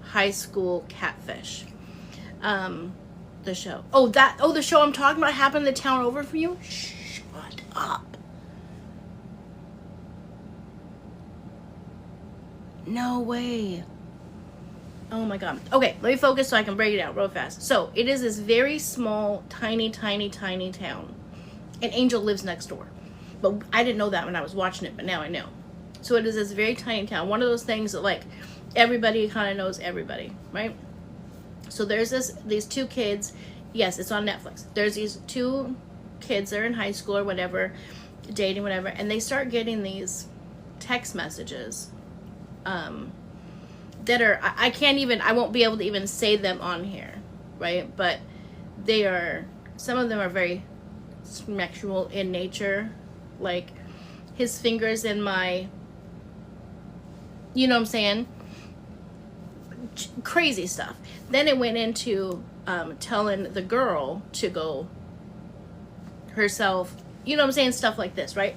High School Catfish. The show. The show I'm talking about happened in the town over from you? Shut up. No way. Oh my god. Okay, let me focus so I can break it down real fast. So, it is this very small, tiny town. And Angel lives next door. But I didn't know that when I was watching it, but now I know. So, it is this very tiny town. One of those things that, like, everybody kind of knows everybody, right? So, there's these two kids. Yes, it's on Netflix. There's these two kids. They're in high school or whatever, dating, whatever. And they start getting these text messages that are, I won't be able to even say them on here, right? But some of them are very sexual in nature, like his fingers in my, you know what I'm saying? Crazy stuff. Then it went into telling the girl to go herself, you know what I'm saying? Stuff like this, right?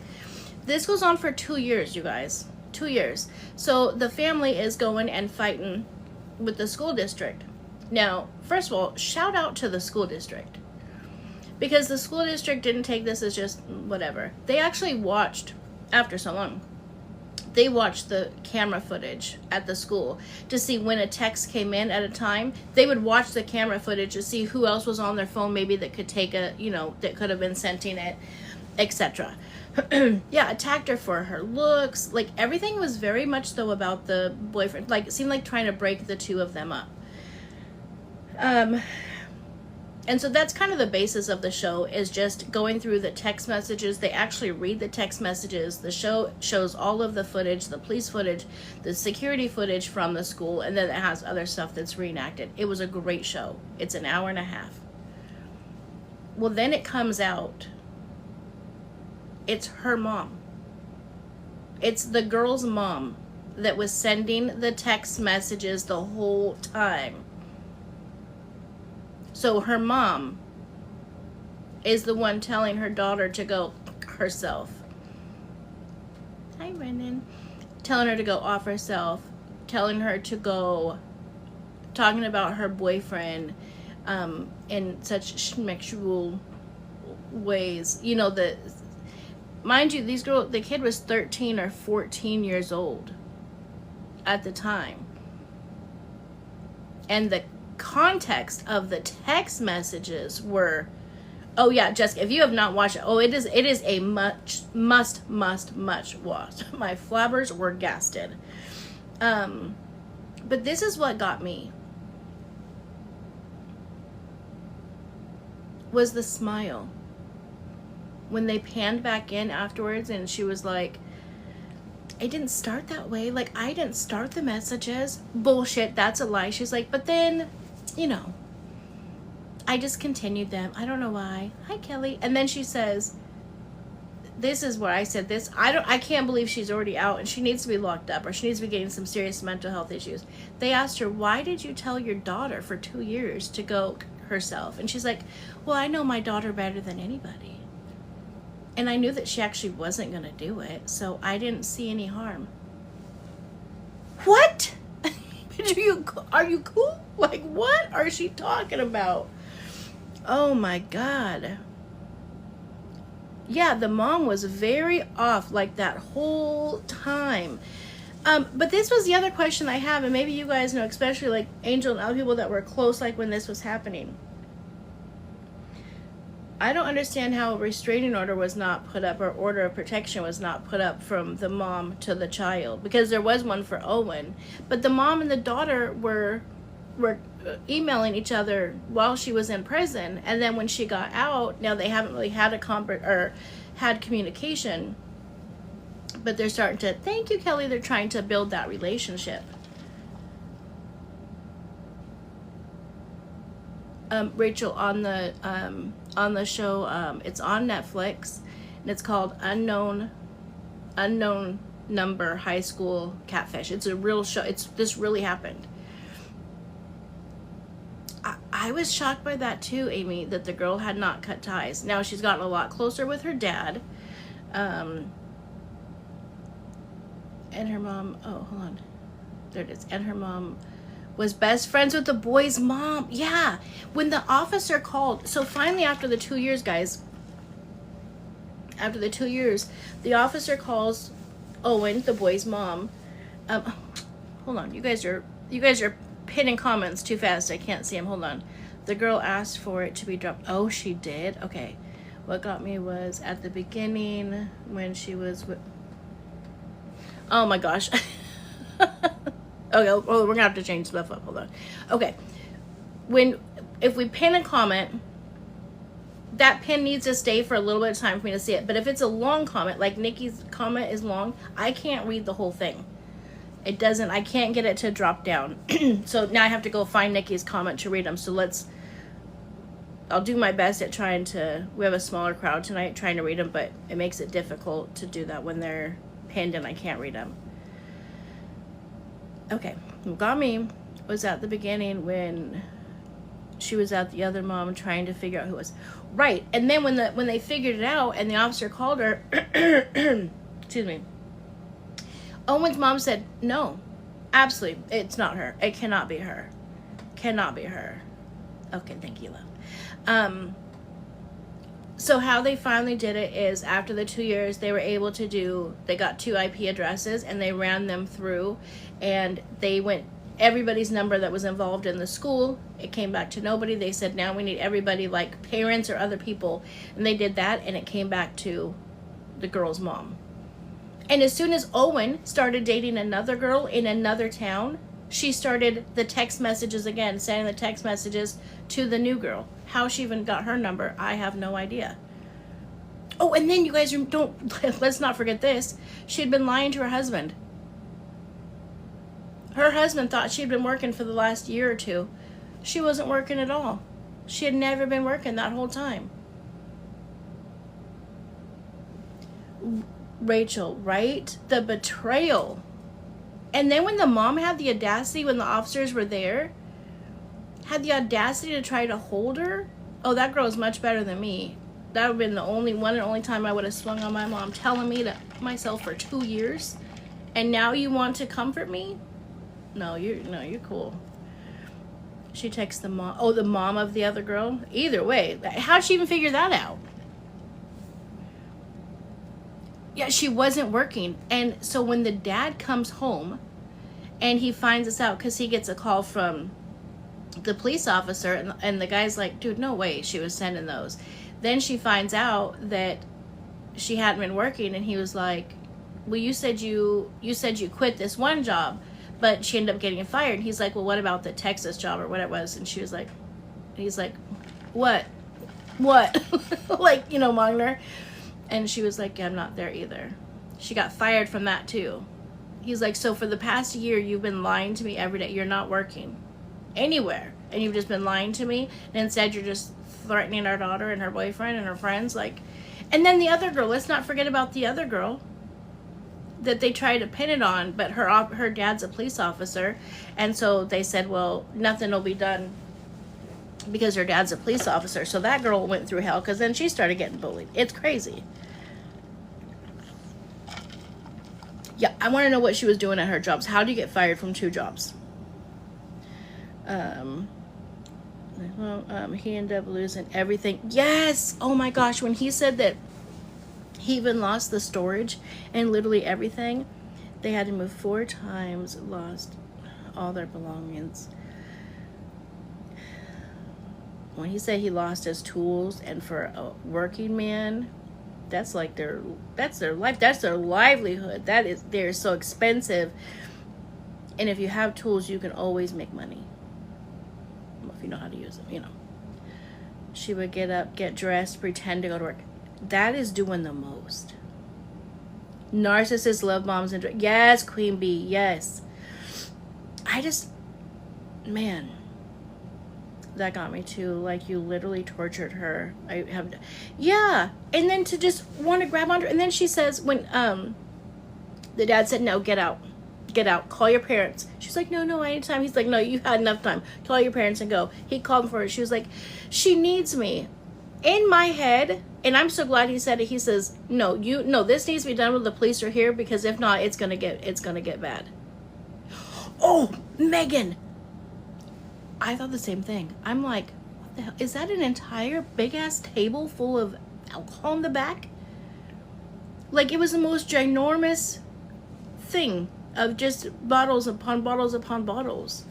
This goes on for 2 years, you guys. 2 years. So the family is going and fighting with the school district. Now, first of all, shout out to the school district. Because the school district didn't take this as just whatever. They actually watched, after so long, they watched the camera footage at the school to see when a text came in at a time. They would watch the camera footage to see who else was on their phone, maybe that could take that could have been sending it, etc. Yeah, attacked her for her looks. Like, everything was very much though about the boyfriend. Like, it seemed like trying to break the two of them up. And so that's kind of the basis of the show, is just going through the text messages. They actually read the text messages. The show shows all of the footage, the police footage, the security footage from the school, and then it has other stuff that's reenacted. It was a great show. It's an hour and a half. Well, then it comes out. It's her mom. It's the girl's mom that was sending the text messages the whole time. So her mom is the one telling her daughter to go herself. Hi, Brendan. Telling her to go off herself. Telling her to go, talking about her boyfriend in such sexual ways. You know, mind you, the kid was 13 or 14 years old at the time. And the context of the text messages were, oh yeah, Jessica, if you have not watched it, it is a must watch. My flabbers were gasted. But this is what got me, was the smile when they panned back in afterwards, and she was like, it didn't start that way. Like, I didn't start the messages. Bullshit, that's a lie. She's like, but then, I just continued them. I don't know why. Hi, Kelly. And then she says, this is where I said this. I can't believe she's already out and she needs to be locked up, or she needs to be getting some serious mental health issues. They asked her, why did you tell your daughter for 2 years to go herself? And she's like, well, I know my daughter better than anybody. And I knew that she actually wasn't going to do it, so I didn't see any harm. What? Are you cool? Like, what are she talking about? Oh my God. Yeah, the mom was very off like that whole time. But this was the other question I have, and maybe you guys know, especially like Angel and other people that were close, like when this was happening. I don't understand how a restraining order was not put up, or order of protection was not put up from the mom to the child, because there was one for Owen, but the mom and the daughter were emailing each other while she was in prison, and then when she got out, now they haven't really had had communication, but they're starting to, thank you, Kelly, they're trying to build that relationship. Rachel, on the show, it's on Netflix, and it's called Unknown Number High School Catfish. It's a real show. This really happened. I was shocked by that too, Amy, that the girl had not cut ties. Now she's gotten a lot closer with her dad, and her mom. Oh, hold on, there it is. And her mom Was best friends with the boy's mom. Yeah. When the officer called, so finally after the 2 years, guys, after the 2 years, the officer calls Owen, the boy's mom. Hold on, you guys are pinning comments too fast. I can't see them. Hold on. The girl asked for it to be dropped. Oh, she did? Okay. What got me was at the beginning when she was with... Oh my gosh. Okay, oh, we're gonna have to change stuff up. Hold on. Okay. If we pin a comment, that pin needs to stay for a little bit of time for me to see it. But if it's a long comment, like Nikki's comment is long, I can't read the whole thing. It doesn't, I can't get it to drop down. So now I have to go find Nikki's comment to read them. So I'll do my best at trying to, we have a smaller crowd tonight trying to read them, but it makes it difficult to do that when they're pinned and I can't read them. Okay, what got me was at the beginning when she was at the other mom trying to figure out who it was. Right, and then when they figured it out and the officer called her, excuse me, Owen's mom said, no, absolutely, it's not her. It cannot be her. Cannot be her. Okay, thank you, love. So how they finally did it is after the 2 years, they were able to they got 2 IP addresses and they ran them through and they went, everybody's number that was involved in the school, it came back to nobody. They said, now we need everybody, like parents or other people. And they did that and it came back to the girl's mom. And as soon as Owen started dating another girl in another town, she started the text messages again, sending the text messages to the new girl. How she even got her number, I have no idea. Oh, and then you guys let's not forget this. She had been lying to her husband. Her husband thought she'd been working for the last year or two. She wasn't working at all. She had never been working that whole time. Rachel, right? The betrayal. And then when the mom had the audacity, when the officers were there, had the audacity to try to hold her. Oh, that girl is much better than me. That would have been the only one and only time I would have swung on my mom, telling me to myself for 2 years. And now you want to comfort me? No, you're cool. She texts the mom. Oh, the mom of the other girl? Either way, how'd she even figure that out? Yeah, she wasn't working. And so when the dad comes home and he finds this out because he gets a call from the police officer and the guy's like, dude, no way she was sending those. Then she finds out that she hadn't been working and he was like, well, you said you quit this one job, but she ended up getting fired. And he's like, well, what about the Texas job or what it was? And she was like, he's like, what? Like, Mogner. And she was like, yeah, I'm not there either. She got fired from that too. He's like, so for the past year, you've been lying to me every day. You're not working anywhere. And you've just been lying to me. And instead, you're just threatening our daughter and her boyfriend and her friends. And then the other girl, let's not forget about the other girl that they tried to pin it on. But her dad's a police officer. And so they said, well, nothing will be done because her dad's a police officer. So that girl went through hell because then she started getting bullied. It's crazy. Yeah, I want to know what she was doing at her jobs. How do you get fired from 2 jobs? He ended up losing everything. Yes! Oh my gosh, when he said that he even lost the storage and literally everything, they had to move 4 times, lost all their belongings. When he said he lost his tools, and for a working man, that's their life, that's their livelihood. They're so expensive. And if you have tools, you can always make money. Well, if you know how to use them, She would get up, get dressed, pretend to go to work. That is doing the most. Narcissists love bombs and yes, Queen Bee, yes. Man, that got me too. Like, you literally tortured her. Yeah. And then to just want to grab onto her. And then she says, when the dad said, no, get out, call your parents. She's like, no, anytime. He's like, no, you had enough time, call your parents and go. He called for her. She was like, she needs me. In my head, and I'm so glad he said it, he says, no, this needs to be done when the police are here, because if not, it's gonna get bad. Oh, Megan, I thought the same thing. I'm like, what the hell? Is that an entire big ass table full of alcohol in the back? Like, it was the most ginormous thing of just bottles upon bottles upon bottles.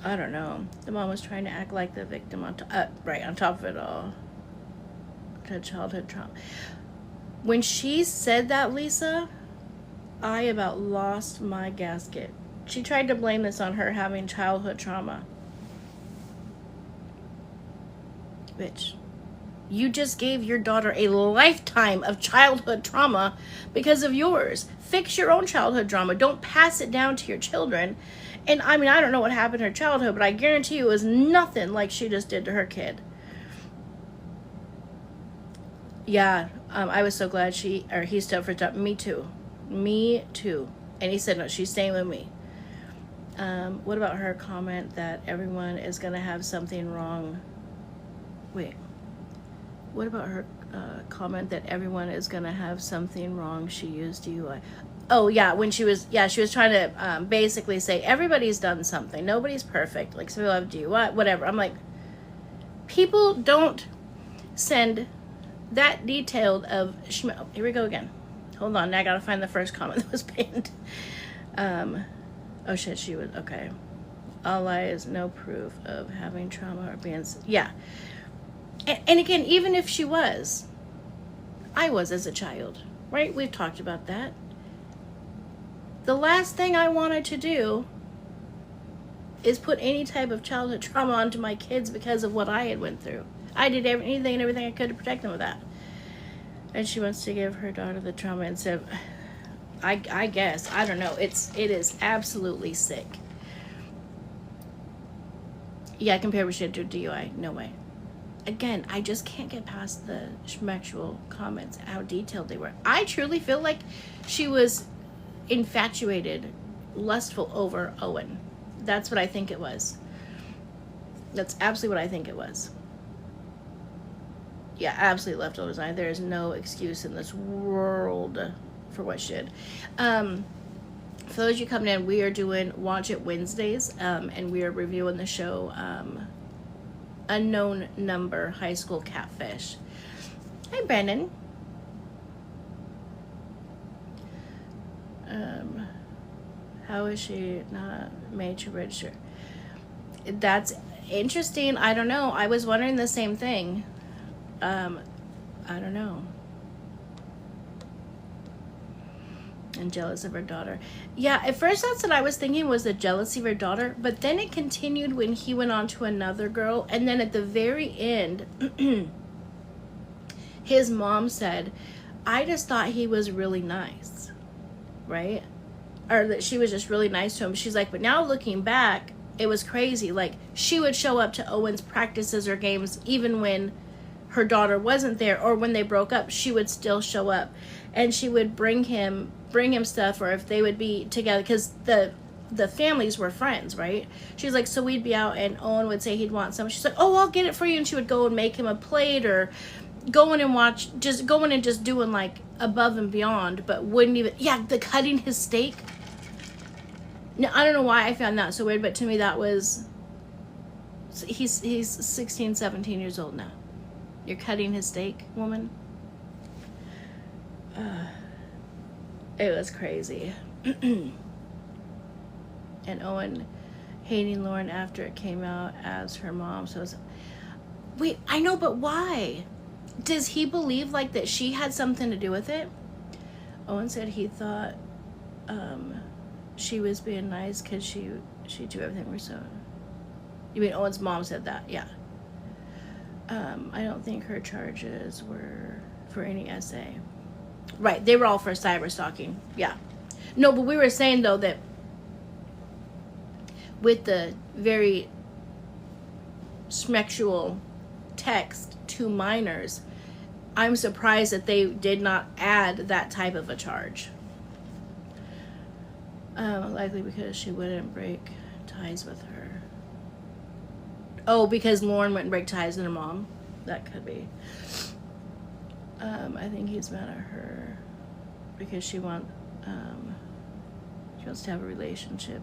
I don't know. The mom was trying to act like the victim on top of it all. To childhood trauma. When she said that, Lisa, I about lost my gasket. She tried to blame this on her having childhood trauma. Bitch, you just gave your daughter a lifetime of childhood trauma because of yours. Fix your own childhood trauma. Don't pass it down to your children. And I mean, I don't know what happened in her childhood, but I guarantee you it was nothing like she just did to her kid. Yeah, I was so glad he stood for top. Me too. Me too. And he said, no, she's staying with me. What about her comment that everyone is going to have something wrong? Wait. What about her comment that everyone is going to have something wrong? She used DUI. Oh, yeah, she was trying to basically say everybody's done something. Nobody's perfect. Like, some people have DUI, whatever. I'm like, people don't send that detailed of... Oh, here we go again. Hold on, now I gotta find the first comment that was pinned. Oh, shit, she was... Okay. All lies, no proof of having trauma or being... Yeah. And again, even if she was, I was as a child, right? We've talked about that. The last thing I wanted to do is put any type of childhood trauma onto my kids because of what I had went through. I did anything and everything I could to protect them with that. And she wants to give her daughter the trauma instead of... I guess. I don't know. It is absolutely sick. Yeah, compared with shit to DUI. No way. Again, I just can't get past the schmexual comments, how detailed they were. I truly feel like she was infatuated, lustful over Owen. That's what I think it was. That's absolutely what I think it was. Yeah, absolutely left on design. There is no excuse in this world for what should. For those of you coming in, we are doing Watch It Wednesdays, and we are reviewing the show Unknown Number, High School Catfish. Hi, Brandon. How is she not made to register? That's interesting. I don't know. I was wondering the same thing. I don't know. And jealous of her daughter. Yeah, at first that's what I was thinking, was the jealousy of her daughter, but then it continued when he went on to another girl, and then at the very end, his mom said, I just thought he was really nice, right? Or that she was just really nice to him. She's like, but now looking back, it was crazy. Like, she would show up to Owen's practices or games even when her daughter wasn't there, or when they broke up, she would still show up, and she would bring him stuff, or if they would be together, because the families were friends, right? She's like, so we'd be out and Owen would say he'd want something. She's like, oh, I'll get it for you. And she would go and make him a plate, or go in and just doing like above and beyond, but wouldn't even, the cutting his steak. Now, I don't know why I found that so weird, but to me that was, he's 16, 17 years old now. You're cutting his steak, woman? It was crazy. And Owen hating Lauren after it came out as her mom. So wait, I know, but why? Does he believe like that she had something to do with it? Owen said he thought she was being nice because she do everything we're so... You mean Owen's mom said that? Yeah. I don't think her charges were for any SA. Right, they were all for cyber stalking. Yeah. No, but we were saying though that with the very sexual text to minors, I'm surprised that they did not add that type of a charge. Likely because she wouldn't break ties with her. Oh, because Lauren wouldn't break ties with her mom? That could be. I think he's mad at her because she wants to have a relationship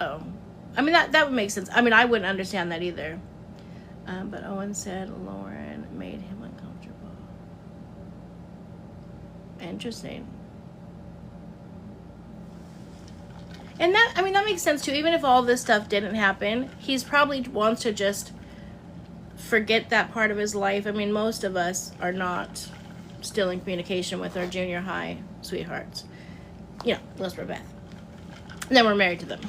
Oh, I mean, that would make sense. I mean, I wouldn't understand that either. But Owen said Lauren made him uncomfortable. Interesting. And that, I mean, that makes sense too. Even if all this stuff didn't happen, he's probably wants to just forget that part of his life. I mean, most of us are not still in communication with our junior high sweethearts. You know, unless we're Beth. And then we're married to them.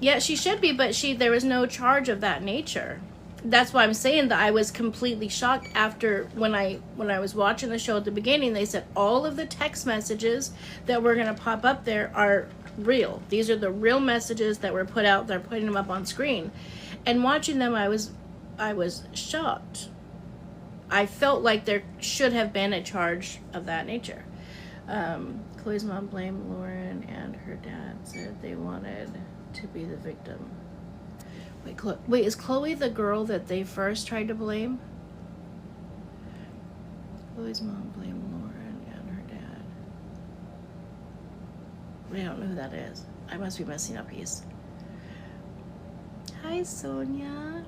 Yeah, she should be, but there was no charge of that nature. That's why I'm saying that I was completely shocked after when I was watching the show at the beginning. They said all of the text messages that were going to pop up there are real. These are the real messages that were put out. They're putting them up on screen, and watching them, I was shocked. I felt like there should have been a charge of that nature. Chloe's mom blamed Lauren, and her dad said they wanted to be the victim. Wait, is Chloe the girl that they first tried to blame? Chloe's mom blamed Lauren and her dad. I don't know who that is. I must be messing up his. Hi, Sonia.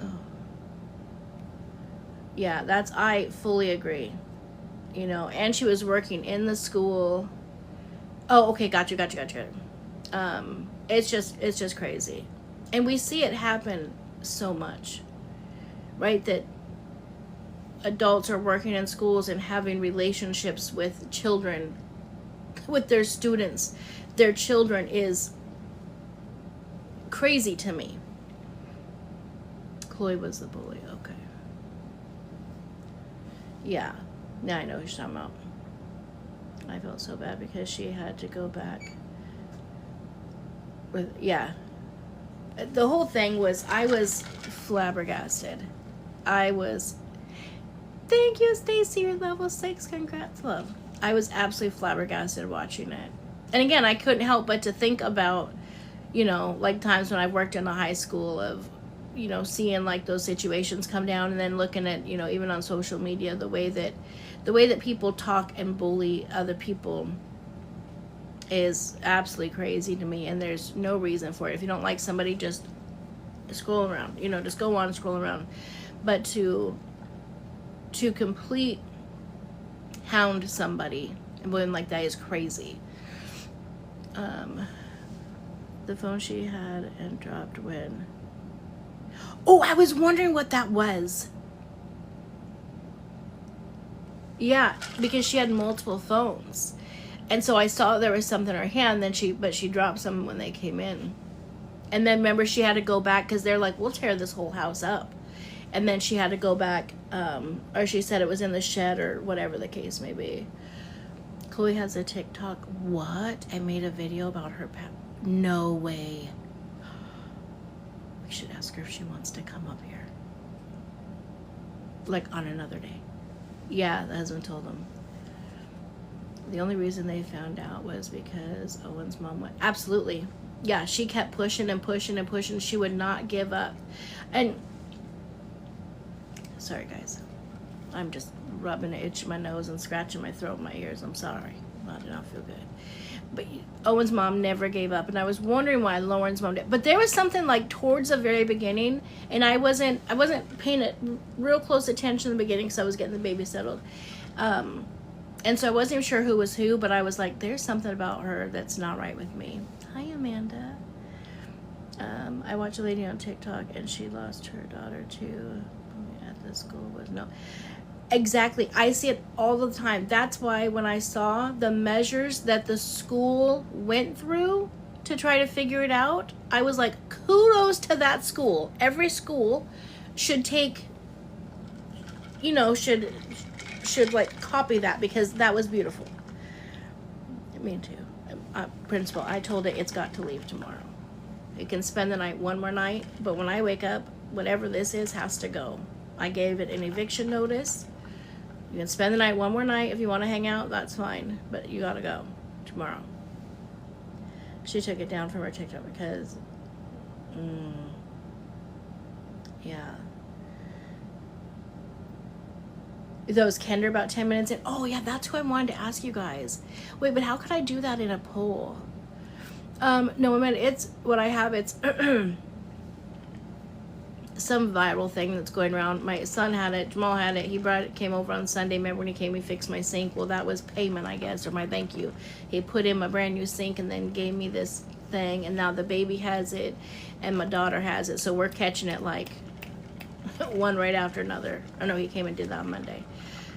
Oh. Yeah, I fully agree. You know, and she was working in the school. Oh, okay, got you. It's just crazy. And we see it happen so much, right? That adults are working in schools and having relationships with children, with their students, their children, is crazy to me. Chloe was the bully, okay. Yeah, now I know who she's talking about. I felt so bad because she had to go back. Yeah. The whole thing was, I was flabbergasted. Thank you, Stacy, you're level 6. Congrats, love. I was absolutely flabbergasted watching it. And again, I couldn't help but to think about, you know, like times when I worked in a high school of, you know, seeing like those situations come down, and then looking at, you know, even on social media, the way that people talk and bully other people is absolutely crazy to me, and there's no reason for it. If you don't like somebody, just scroll around, you know, just go on and scroll around. But to complete hound somebody and bully them like that is crazy. The phone she had and dropped when... Oh, I was wondering what that was. Yeah, because she had multiple phones. And so I saw there was something in her hand, but she dropped some when they came in. And then remember, she had to go back because they're like, we'll tear this whole house up. And then she had to go back, or she said it was in the shed or whatever the case may be. Chloe has a TikTok. What? I made a video about her. No way. We should ask her if she wants to come up here. Like on another day. Yeah, the husband told them. The only reason they found out was because Owen's mom went. Absolutely. Yeah, she kept pushing and pushing and pushing. She would not give up. And sorry, guys. I'm just rubbing an itch in my nose and scratching my throat and my ears. I'm sorry. I do not feel good. But Owen's mom never gave up. And I was wondering why Lauren's mom did. But there was something like towards the very beginning, and I wasn't paying it real close attention in the beginning because I was getting the baby settled. And so I wasn't even sure who was who, but I was like, there's something about her that's not right with me. Hi, Amanda. I watched a lady on TikTok, and she lost her daughter too at the school. No, exactly. I see it all the time. That's why when I saw the measures that the school went through to try to figure it out, I was like, kudos to that school. Every school should take, you know, should like copy that, because that was beautiful. Me too. Principal, I told it it's got to leave tomorrow. It can spend the night one more night, but when I wake up, whatever this is has to go. I gave it an eviction notice. You can spend the night one more night if you want to hang out, that's fine, but you gotta go tomorrow. She took it down from her TikTok because yeah, That was Kendra about 10 minutes in. Oh yeah, that's who I wanted to ask you guys. Wait, but how could I do that in a poll? No, I mean, it's what I have. It's some viral thing that's going around. My son had it. Jamal had it. He brought it. Came over on Sunday. Remember when he came? He fixed my sink. Well, that was payment, I guess, or my thank you. He put in my brand new sink and then gave me this thing. And now the baby has it, and my daughter has it. So we're catching it like one right after another. Oh no, he came and did that on Monday.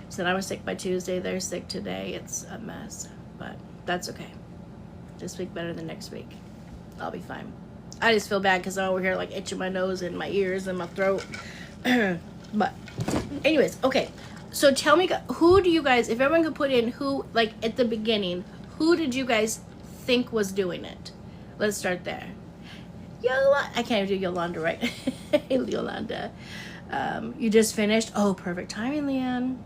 Said I was sick by Tuesday. They're sick today. It's a mess, but that's okay. This week better than next week. I'll be fine. I just feel bad because I'm over here like itching my nose and my ears and my throat. But anyways, okay. So tell me, who do you guys, if everyone could put in who, like at the beginning, who did you guys think was doing it? Let's start there. Yolanda. I can't even do Yolanda right. Yolanda. You just finished. Oh, perfect timing, Leanne.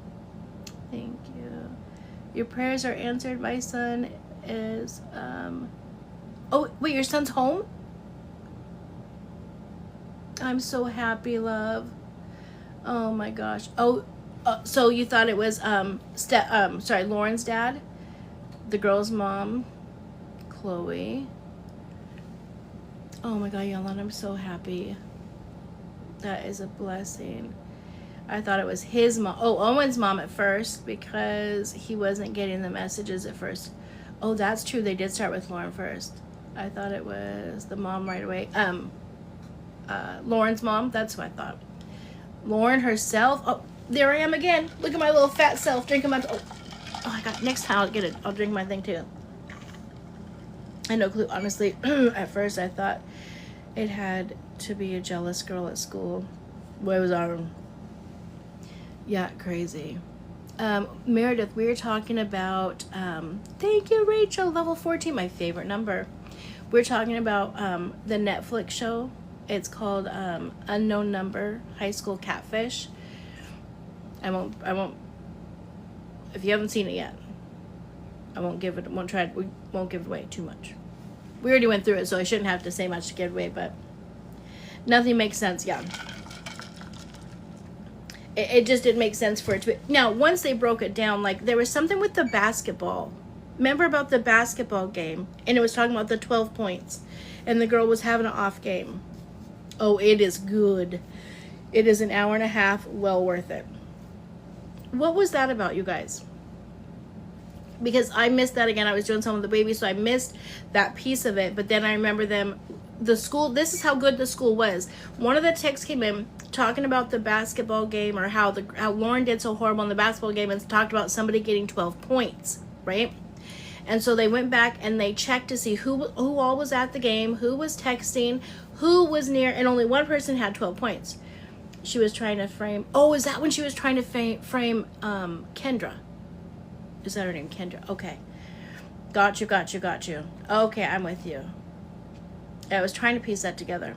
Thank you. Your prayers are answered. My son is, oh, wait, your son's home? I'm so happy, love. Oh my gosh. Oh, so you thought it was sorry, Lauren's dad, the girl's mom, Chloe. Oh my God, Yolanda, I'm so happy. That is a blessing. I thought it was his mom. Oh, Owen's mom at first because he wasn't getting the messages at first. Oh, that's true. They did start with Lauren first. I thought it was the mom right away. Lauren's mom. That's what I thought. Lauren herself. Oh, there I am again. Look at my little fat self drinking my. Oh, I got. Next time I'll get it. I'll drink my thing too. I had no clue. Honestly, at first I thought it had to be a jealous girl at school. What was our? Yeah, crazy. Meredith, we were talking about. Thank you, Rachel. Level 14, my favorite number. We're talking about the Netflix show. It's called Unknown Number, High School Catfish. I won't, if you haven't seen it yet, we won't give it away too much. We already went through it, so I shouldn't have to say much to give away, but nothing makes sense, yeah. It just didn't make sense for it to be. Now, once they broke it down, like, there was something with the basketball. Remember about the basketball game? And it was talking about the 12 points. And the girl was having an off game. Oh, it is good. It is an hour and a half, well worth it. What was that about, you guys? Because I missed that again. I was doing something with the baby, so I missed that piece of it. But then I remember the school, this is how good the school was. One of the texts came in talking about the basketball game, or how Lauren did so horrible in the basketball game, and talked about somebody getting 12 points, right? And so they went back and they checked to see who all was at the game, who was texting, who was near, and only one person had 12 points. She was trying to frame, oh, is that when she was trying to frame Kendra? Is that her name, Kendra? Okay. Got you. Okay, I'm with you. I was trying to piece that together.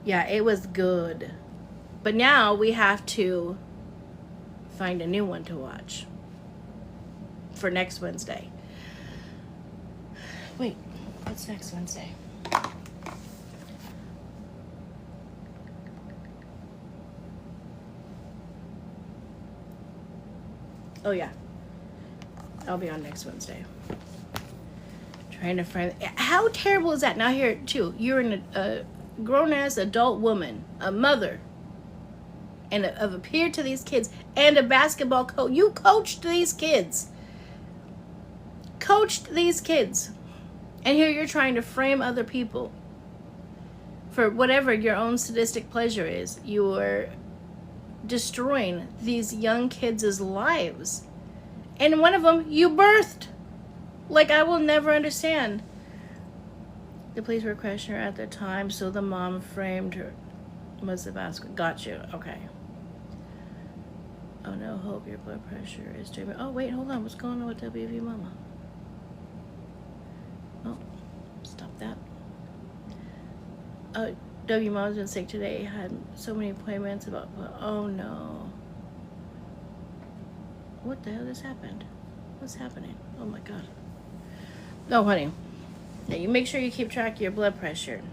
Yeah, it was good. But now we have to find a new one to watch for next Wednesday. Wait, what's next Wednesday? Oh yeah, I'll be on next Wednesday. Trying to find. How terrible is that? Now here too, you're a grown-ass adult woman, a mother, and have appeared to these kids, and a basketball coach. You coached these kids. And here you're trying to frame other people for whatever your own sadistic pleasure is. You are destroying these young kids' lives. And one of them you birthed. Like, I will never understand. The police were questioning her at the time, so the mom framed her. Was the basket? Got you. Okay. Oh no, hope your blood pressure is doing. Oh wait, hold on. What's going on with WV Mama? Oh, stop that. Oh, W Mama's been sick today. Had so many appointments about. Oh no. What the hell just happened? What's happening? Oh my God. No, honey. Yeah, you make sure you keep track of your blood pressure.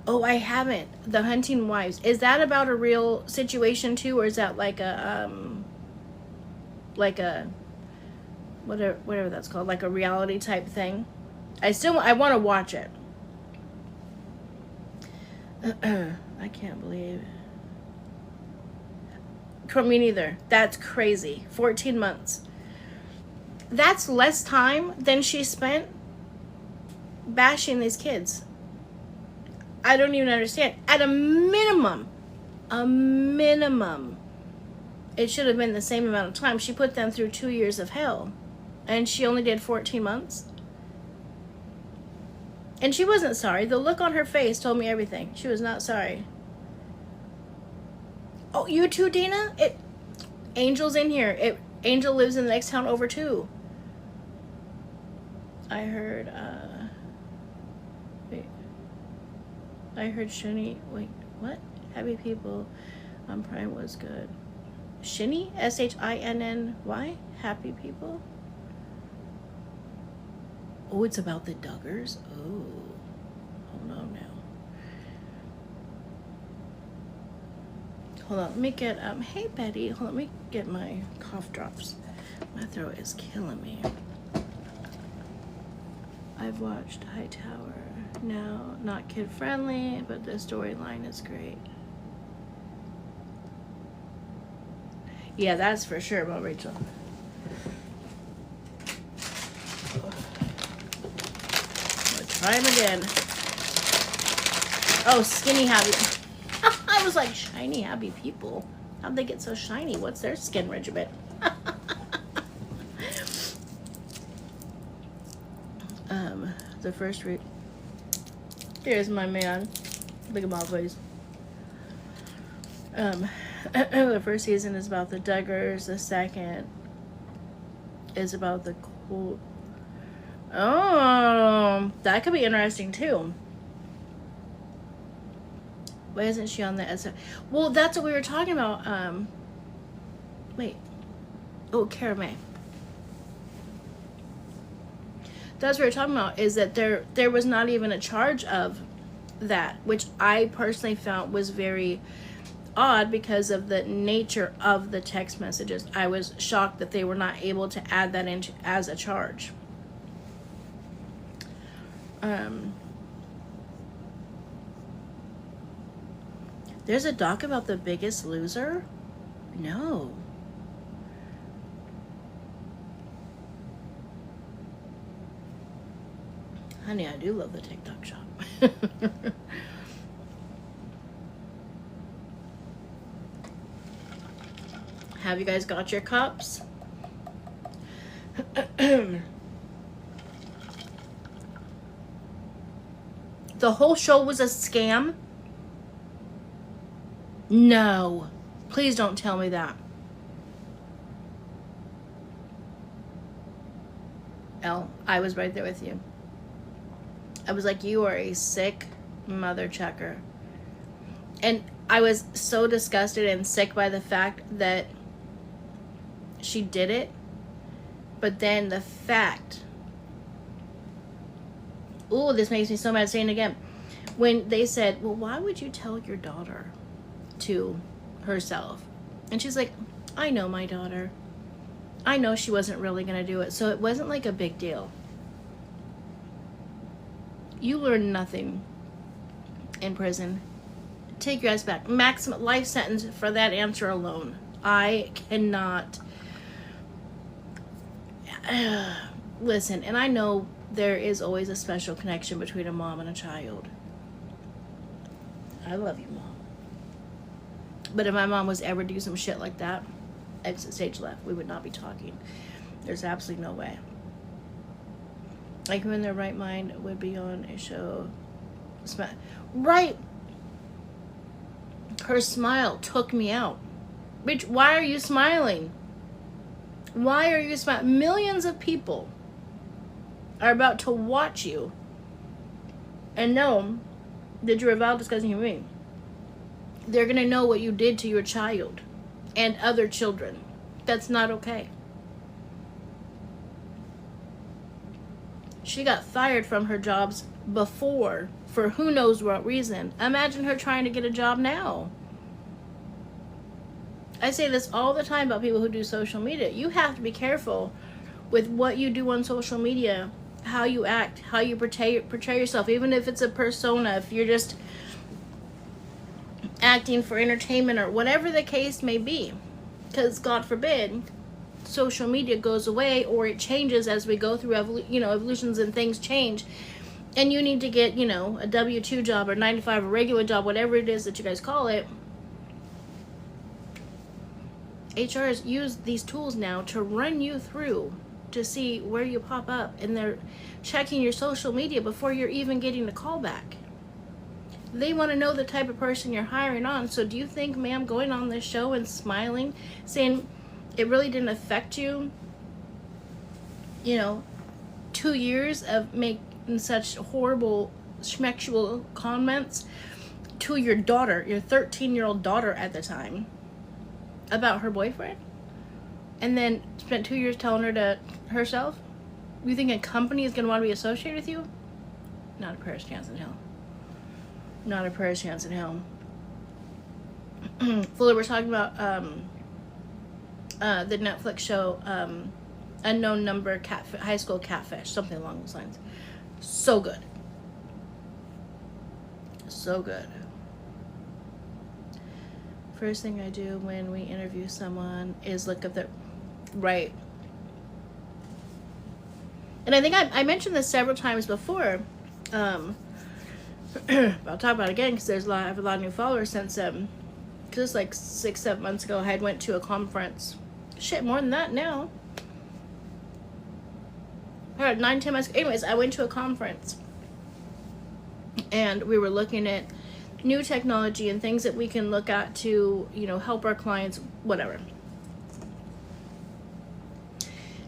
Oh, I haven't. The Hunting Wives. Is that about a real situation too, or is that like a whatever that's called, like a reality type thing? I want to watch it. I can't believe. For me neither. That's crazy. 14 months. That's less time than she spent bashing these kids. I don't even understand. At a minimum, it should have been the same amount of time. She put them through 2 years of hell, and she only did 14 months. And she wasn't sorry. The look on her face told me everything. She was not sorry. Oh, you too, Dina? Angel's in here. Angel lives in the next town over too. I heard, Shiny, wait, what? Happy People on Prime was good. Shinny? Shinny? Happy People? Oh, it's about the Duggars? Oh, hold on now. Hold on, let me get, hey Betty, hold on, let me get my cough drops. My throat is killing me. I've watched Hightower. Now, not kid friendly, but the storyline is great. Yeah, that's for sure about Rachel. Try him again. Oh, skinny happy. I was like, shiny happy people. How'd they get so shiny? What's their skin regimen? The first read. Here's my man. Look at my face. The first season is about the Duggars. The second is about the cool. Oh, that could be interesting too. Why isn't she on the SF? Well, that's what we were talking about. Wait. Oh, Cara May. That's what we were talking about, is that there was not even a charge of that, which I personally found was very odd because of the nature of the text messages. I was shocked that they were not able to add that in as a charge. There's a doc about The Biggest Loser? No. Honey, I do love the TikTok shop. Have you guys got your cups? The whole show was a scam? No. Please don't tell me that. Elle, I was right there with you. I was like, you are a sick mother chucker. And I was so disgusted and sick by the fact that she did it. But then the fact... Ooh, this makes me so mad saying it again. When they said, well, why would you tell your daughter to herself? And she's like, I know my daughter. I know she wasn't really going to do it. So it wasn't like a big deal. You learn nothing in prison. Take your ass back. Maximum life sentence for that answer alone. I cannot. Listen, and I know there is always a special connection between a mom and a child. I love you, Mom. But if my mom was ever to do some shit like that, exit stage left, we would not be talking. There's absolutely no way. Like, who in their right mind would be on a show? Right. Her smile took me out. Bitch, why are you smiling? Why are you smiling? Millions of people are about to watch you and know that you're a vile, disgusting human being. They're going to know what you did to your child and other children. That's not okay. She got fired from her jobs before for who knows what reason. Imagine her trying to get a job now. I say this all the time about people who do social media. You have to be careful with what you do on social media, how you act, how you portray yourself, even if it's a persona, if you're just acting for entertainment or whatever the case may be. Because God forbid social media goes away or it changes as we go through evolutions, and things change, and you need to get a W-2 job or 9 to 5, a regular job, whatever it is that you guys call it. HRs use these tools now to run you through to see where you pop up, and they're checking your social media before you're even getting a call back. They want to know the type of person you're hiring on. So do you think, ma'am, going on this show and smiling, saying it really didn't affect you, 2 years of making such horrible schmexual comments to your daughter, your 13-year-old daughter at the time, about her boyfriend, and then spent 2 years telling her to herself? You think a company is going to want to be associated with you? Not a prayer's chance in hell. Not a prayer's chance in hell. Fuller, we're talking about the Netflix show Unknown Number, High School Catfish, something along those lines. So good. So good. First thing I do when we interview someone is look up their... Right. And I think I mentioned this several times before. I'll talk about it again because I have a lot of new followers since... because it's like 6-7 months ago, I had went to a conference. Shit, more than that now. 9-10 months ago. Anyways, I went to a conference. And we were looking at new technology and things that we can look at to, help our clients, whatever.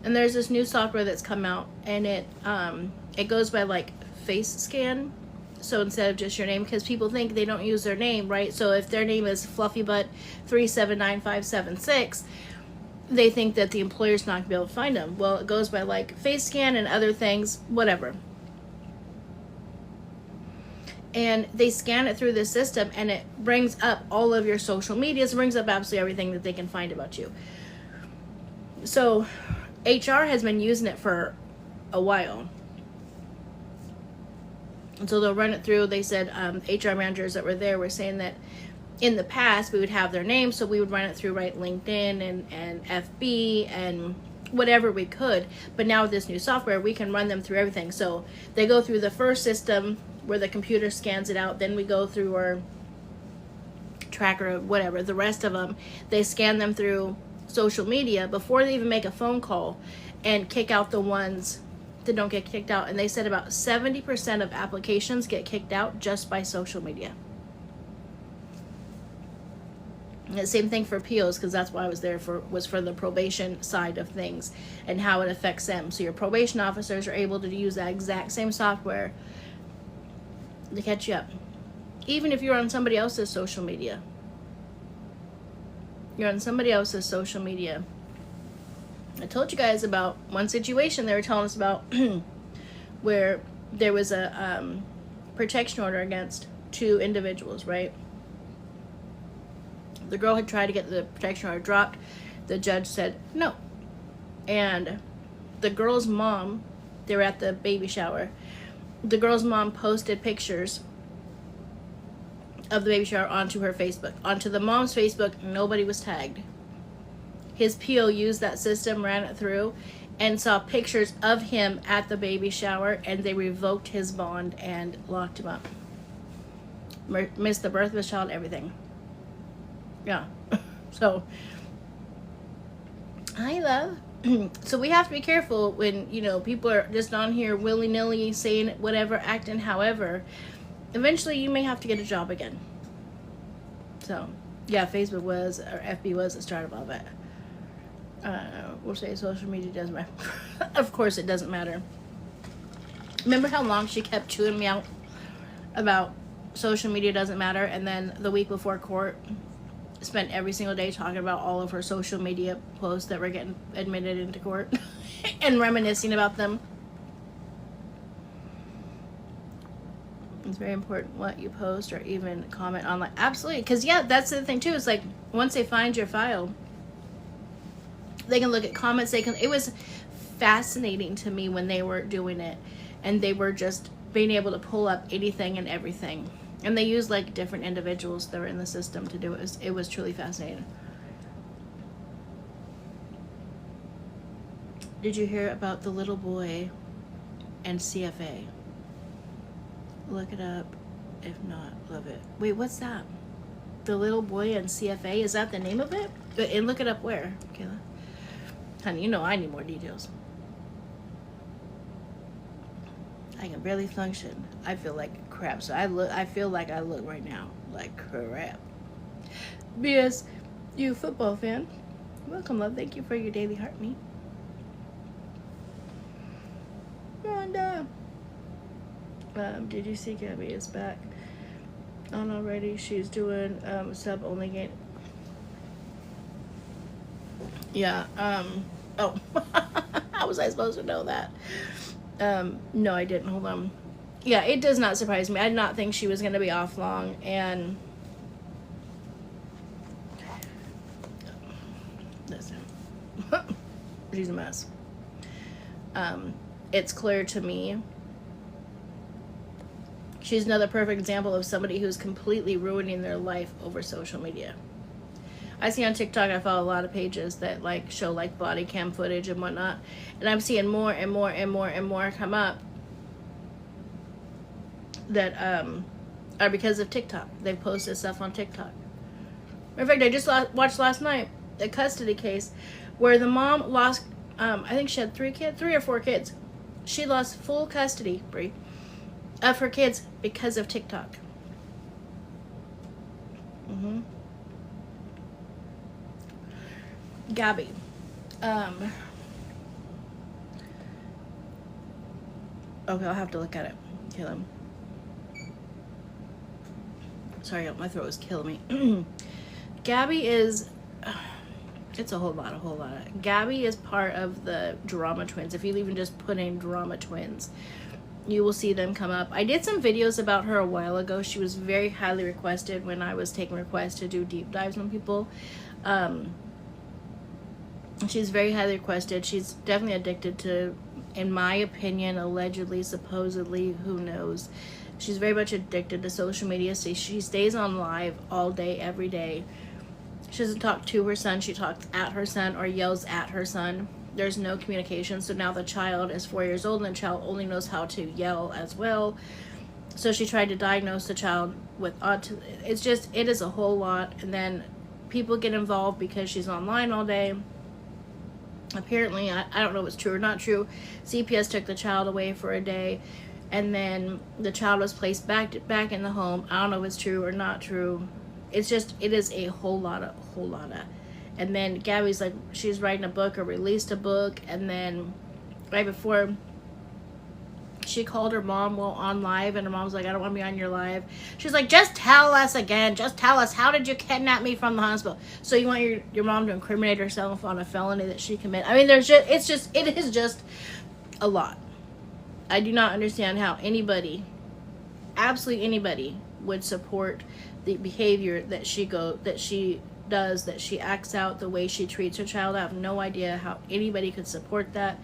And there's this new software that's come out, and it goes by like face scan. So instead of just your name, because people think they don't use their name, right? So if their name is Fluffybutt379576, they think that the employer's not going to be able to find them. Well, it goes by like face scan and other things, whatever. And they scan it through the system, and it brings up all of your social medias, brings up absolutely everything that they can find about you. So HR has been using it for a while. And so they'll run it through. They said HR managers that were there were saying that in the past we would have their names, so we would run it through LinkedIn and FB and whatever we could. But now with this new software, we can run them through everything. So they go through the first system where the computer scans it out. Then we go through our tracker, whatever. The rest of them, they scan them through social media before they even make a phone call and kick out the ones that don't get kicked out. And they said about 70% of applications get kicked out just by social media. And the same thing for POs, because that's why I was there was for the probation side of things and how it affects them. So your probation officers are able to use that exact same software to catch you up. Even if you're on somebody else's social media. You're on somebody else's social media. I told you guys about one situation they were telling us about where there was a protection order against 2 individuals, right? The girl had tried to get the protection order dropped. The judge said no. And the girl's mom, they were at the baby shower. The girl's mom posted pictures of the baby shower onto her Facebook. Onto the mom's Facebook, nobody was tagged. His PO used that system, ran it through, and saw pictures of him at the baby shower, and they revoked his bond and locked him up. Missed the birth of his child, everything. Yeah. So, hi, love. So we have to be careful when, people are just on here willy-nilly saying whatever, acting however. Eventually, you may have to get a job again. So, yeah, Facebook was, or FB was the start of all that. We'll say social media doesn't matter. Of course it doesn't matter. Remember how long she kept chewing me out about social media doesn't matter, and then the week before court spent every single day talking about all of her social media posts that were getting admitted into court and reminiscing about them. It's very important what you post or even comment online. Absolutely. Because, yeah, that's the thing, too. It's like, once they find your file, they can look at comments. It was fascinating to me when they were doing it. And they were just being able to pull up anything and everything. And they used, like, different individuals that were in the system to do it. It was truly fascinating. Did you hear about the little boy and CFA? Look it up. If not, love it. Wait, what's that? The little boy and CFA? Is that the name of it? And look it up where, Kayla? Honey, you know I need more details. I can barely function. I feel like crap. So I feel like I look right now like crap. BS, you football fan. Welcome, love. Thank you for your daily heart me. Rhonda. Did you see Gabby is back on already? She's doing sub only game. Yeah. Oh, how was I supposed to know that? No, I didn't. Hold on. Yeah, it does not surprise me. I did not think she was going to be off long, and listen, she's a mess. It's clear to me. She's another perfect example of somebody who's completely ruining their life over social media. I see on TikTok, I follow a lot of pages that like show like body cam footage and whatnot. And I'm seeing more and more and more and more come up that are because of TikTok. They posted stuff on TikTok. In fact, I just watched last night a custody case where the mom lost, I think she had 3 or 4 kids. She lost full custody, Brie, of her kids because of TikTok. Gabby. Okay, I'll have to look at it. Kill him. Sorry, my throat is killing me. Gabby is... It's a whole lot. Gabby is part of the drama twins. If you even just put in drama twins, you will see them come up. I did some videos about her a while ago. She was very highly requested when I was taking requests to do deep dives on people. She's very highly requested. She's definitely addicted to, in my opinion, allegedly, supposedly, who knows. She's very much addicted to social media. So she stays on live all day, every day. She doesn't talk to her son. She talks at her son or yells at her son. There's no communication. So now the child is 4 years old and the child only knows how to yell as well. So she tried to diagnose the child with autism. It's just, it is a whole lot. And then people get involved because she's online all day. Apparently, I don't know if it's true or not true, CPS took the child away for a day, and then the child was placed back in the home. I don't know if it's true or not true. It's just, it is a whole lot of. And then Gabby's like, she's writing a book or released a book, and then right before, she called her mom while on live, and her mom's like, I don't want to be on your live. She's like, just tell us again. Just tell us, how did you kidnap me from the hospital? So you want your mom to incriminate herself on a felony that she committed? I mean, it is just a lot. I do not understand how anybody, absolutely anybody, would support the behavior that she does, that she acts out, the way she treats her child. I have no idea how anybody could support that.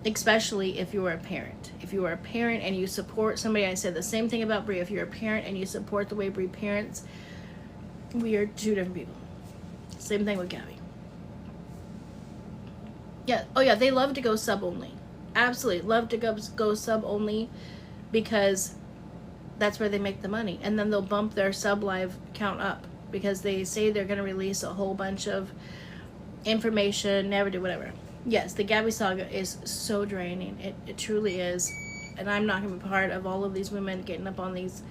Especially if you are a parent. If you are a parent and you support somebody, I said the same thing about Brie. If you're a parent and you support the way Brie parents, we are 2 different people. Same thing with Gabby. Yeah. Oh yeah, they love to go sub only. Absolutely love to go sub only because that's where they make the money. And then they'll bump their sub live count up because they say they're going to release a whole bunch of information, never do whatever. Yes, the Gabby saga is so draining. It truly is. And I'm not going to be part of all of these women getting up on these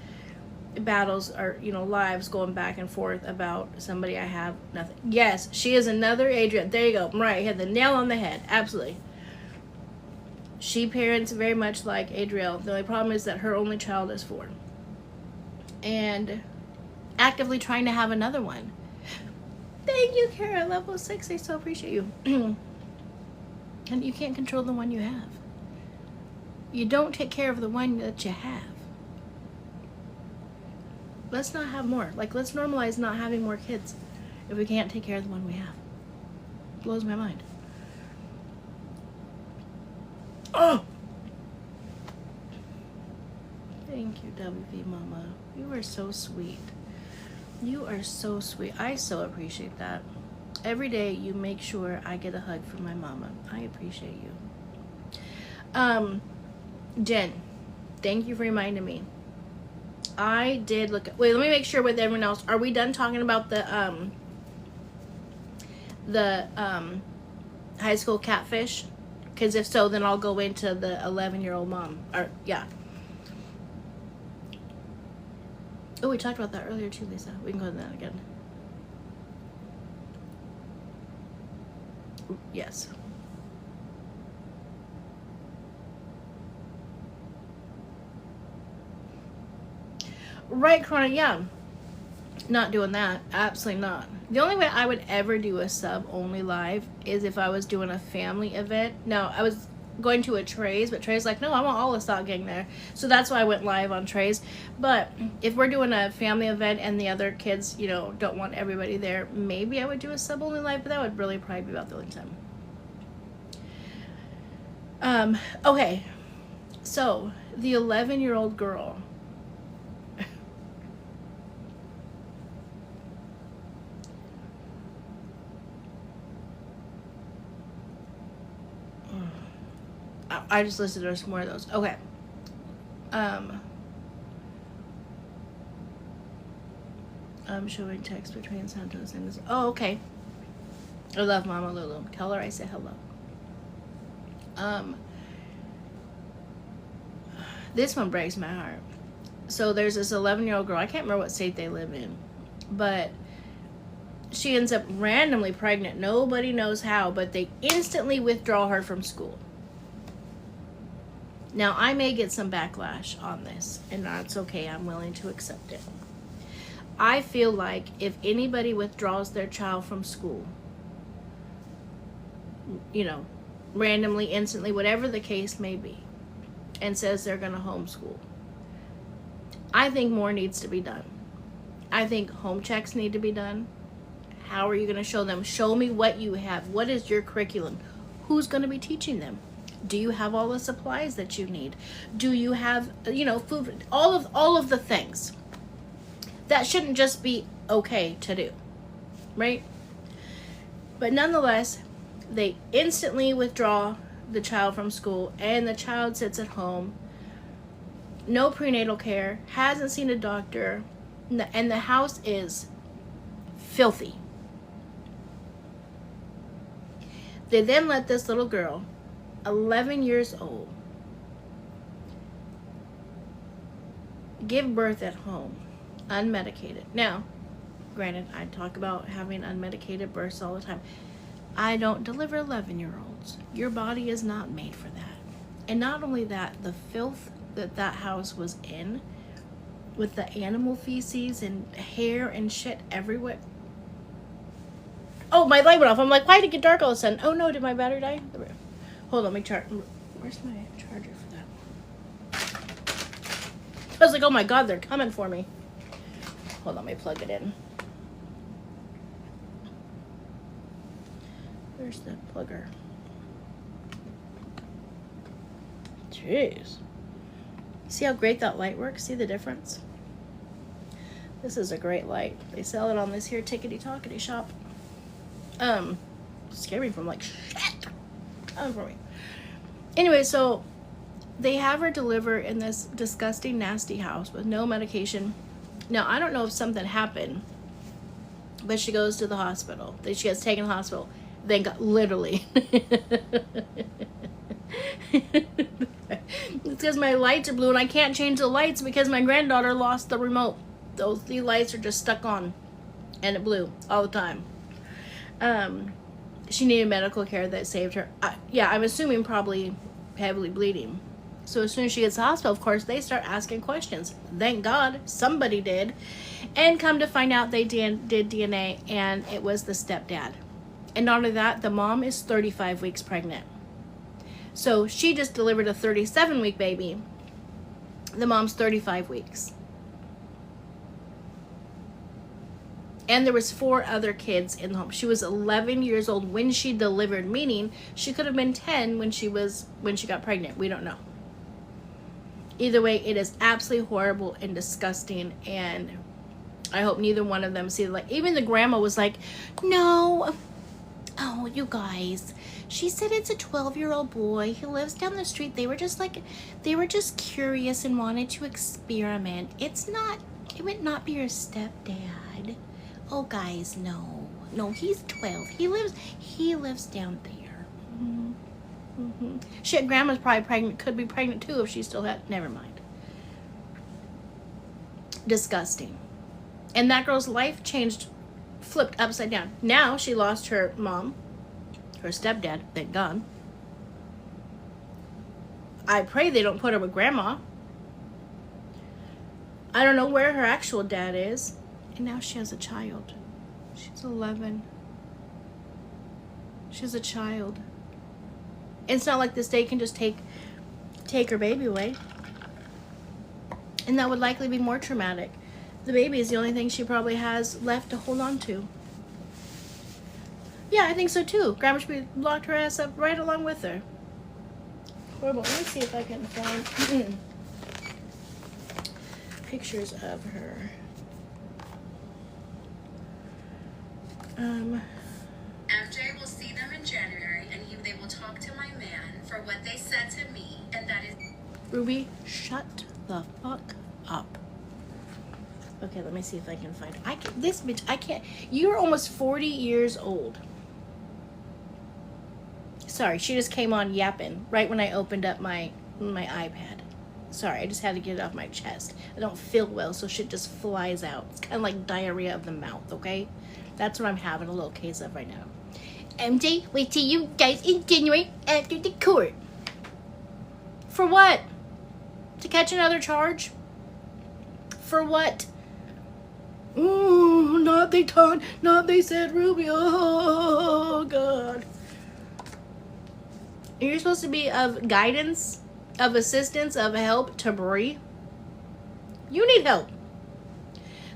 battles or, lives going back and forth about somebody I have nothing. Yes, she is another Adrienne. There you go. Right, you hit the nail on the head. Absolutely. She parents very much like Adrielle. The only problem is that her only child is 4. And actively trying to have another one. Thank you, Kara. Level 6. I so appreciate you. And you can't control the one you have. You don't take care of the one that you have. let's not have more. Like, let's normalize not having more kids if we can't take care of the one we have. Blows my mind. Oh! Thank you, WV Mama. You are so sweet. You are so sweet. I so appreciate that. Every day you make sure I get a hug from my mama. I appreciate you. Jen, thank you for reminding me. I did look at, wait, let me make sure with everyone else. Are we done talking about the high school catfish? Because if so, then I'll go into the 11-year-old mom. Or, yeah. Oh, we talked about that earlier too, Lisa. We can go to that again. Yes. Right, Corona, yeah. Not doing that. Absolutely not. The only way I would ever do a sub only live is if I was doing a family event. No, I was going to a Trey's, but Trey's like, no, I want all the stock gang there. So that's why I went live on Trey's. But if we're doing a family event and the other kids, you know, don't want everybody there, maybe I would do a sub only live, but that would really probably be about the only time. Okay. So the 11-year-old girl. I just listed there's more of those. Okay. I'm showing text between Santos and this. Oh, okay. I love Mama Lulu. Tell her I say hello. This one breaks my heart. So there's this 11-year-old girl. I can't remember what state they live in, but she ends up randomly pregnant. Nobody knows how, but they instantly withdraw her from school. Now, I may get some backlash on this, and that's okay. I'm willing to accept it. I feel like if anybody withdraws their child from school, you know, randomly, instantly, whatever the case may be, and says they're going to homeschool, I think more needs to be done. I think home checks need to be done. How are you going to show them? Show me what you have. What is your curriculum? Who's going to be teaching them? Do you have all the supplies that you need? Do you have, you know, food? All of the things. That shouldn't just be okay to do, right? But nonetheless, they instantly withdraw the child from school, and the child sits at home. No prenatal care, hasn't seen a doctor, and the house is filthy. They then let this little girl, 11 years old, give birth at home, unmedicated. Now, granted, I talk about having unmedicated births all the time. I don't deliver 11-year-olds. Your body is not made for that. And not only that, the filth that house was in, with the animal feces and hair and shit everywhere. Oh, my light went off. I'm like, why did it get dark all of a sudden? Oh no, did my battery die? Hold on, let me charge. Where's my charger for that? I was like, oh my god, they're coming for me. Hold on, let me plug it in. Where's the plugger? Jeez. See how great that light works? See the difference? This is a great light. They sell it on this here tickety-tockety shop. Scared me from like, shit. Coming for me. Anyway, so they have her deliver in this disgusting, nasty house with no medication. Now, I don't know if something happened, but she goes to the hospital. She gets taken to the hospital. Then got literally. It's because my lights are blue and I can't change the lights because my granddaughter lost the remote. Those three lights are just stuck on, and it blew all the time. She needed medical care that saved her. Yeah, I'm assuming probably heavily bleeding. So as soon as she gets to the hospital, of course, they start asking questions. Thank God somebody did. And come to find out they did DNA, and it was the stepdad. And not only that, the mom is 35 weeks pregnant. So she just delivered a 37-week baby. The mom's 35 weeks. And there was 4 other kids in the home. She was 11 years old when she delivered, meaning she could have been 10 when she got pregnant. We don't know. Either way, it is absolutely horrible and disgusting, and I hope neither one of them see it. Like, even the grandma was like, no, oh, you guys, she said it's a 12-year-old boy. He lives down the street. They were just curious and wanted to experiment. It would not be your stepdad. Oh, guys, no, he's 12. He lives down there. Shit, grandma's probably pregnant, could be pregnant too if she still had, never mind. Disgusting. And that girl's life flipped upside down. Now she lost her mom, her stepdad, thank God. I pray they don't put her with grandma. I don't know where her actual dad is. And now she has a child. She's 11. She has a child. It's not like this day can just take her baby away. And that would likely be more traumatic. The baby is the only thing she probably has left to hold on to. Yeah, I think so too. Grandma should be locked her ass up right along with her. Horrible. Let me see if I can find pictures of her. MJ will see them in January, and they will talk to my man for what they said to me, and that is... Ruby, shut the fuck up. Okay, let me see if I can find it. This bitch, I can't. You're almost 40 years old. Sorry, she just came on yapping right when I opened up my iPad. Sorry, I just had to get it off my chest. I don't feel well, so shit just flies out. It's kind of like diarrhea of the mouth, okay? That's what I'm having a little case of right now. MJ, wait till you guys in January after the court. For what? To catch another charge? For what? Ooh, not they said Ruby. Oh, God. You're supposed to be of guidance, of assistance, of help to Brie. You need help.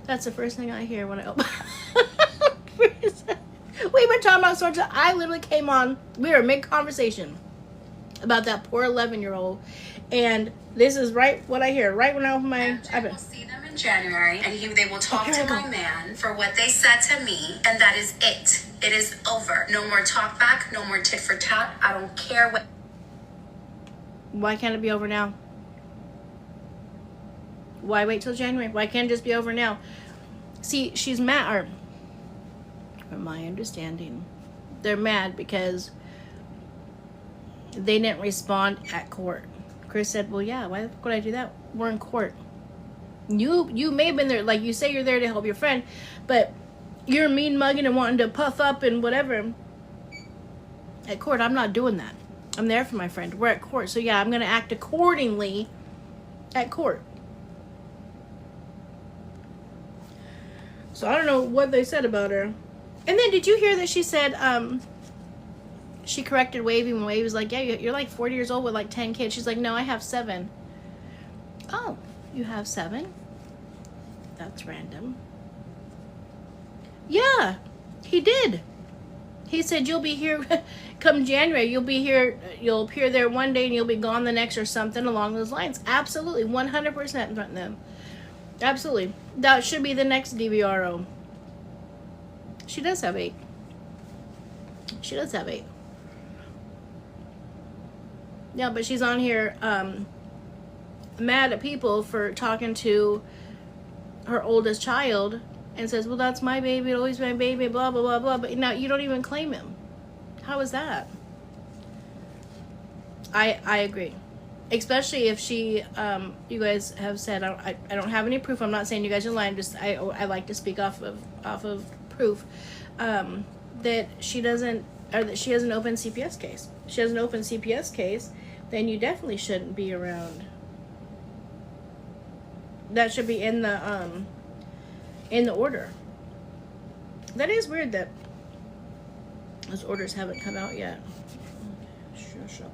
That's the first thing I hear when I open. We've been talking about sorts of. I literally came on. We were mid-conversation about that poor 11-year-old, and this is right what I hear right when I open my. I will see them in January, and they will talk to my man for what they said to me, and that is it. It is over. No more talk back. No more tit for tat. I don't care what. Why can't it be over now? Why wait till January? Why can't it just be over now? See, she's mad, or from my understanding, they're mad because they didn't respond at court. Chris said, well, yeah, why the fuck would I do that? We're in court. You may have been there, like you say you're there to help your friend, but you're mean mugging and wanting to puff up and whatever. At court, I'm not doing that. I'm there for my friend. We're at court. So yeah, I'm going to act accordingly at court. So I don't know what they said about her. And then did you hear that she said, she corrected Wavy when Wavy was like, yeah, you're like 40 years old with like 10 kids. She's like, no, I have 7. Oh, you have 7? That's random. Yeah, he did. He said, you'll be here come January. You'll be here. You'll appear there one day and you'll be gone the next, or something along those lines. Absolutely. 100% in front of them. Absolutely. That should be the next DVRO. She does have 8. She does have 8. Yeah, but she's on here mad at people for talking to her oldest child and says, well, that's my baby, it'll always be my baby, blah, blah, blah, blah. But now you don't even claim him. How is that? I agree. Especially if she, you guys have said, I don't have any proof. I'm not saying you guys are lying. Just I like to speak off of proof that she doesn't, or that she has an open CPS case. If she has an open CPS case, then you definitely shouldn't be around. That should be in the order. That is weird that those orders haven't come out yet. Shush up.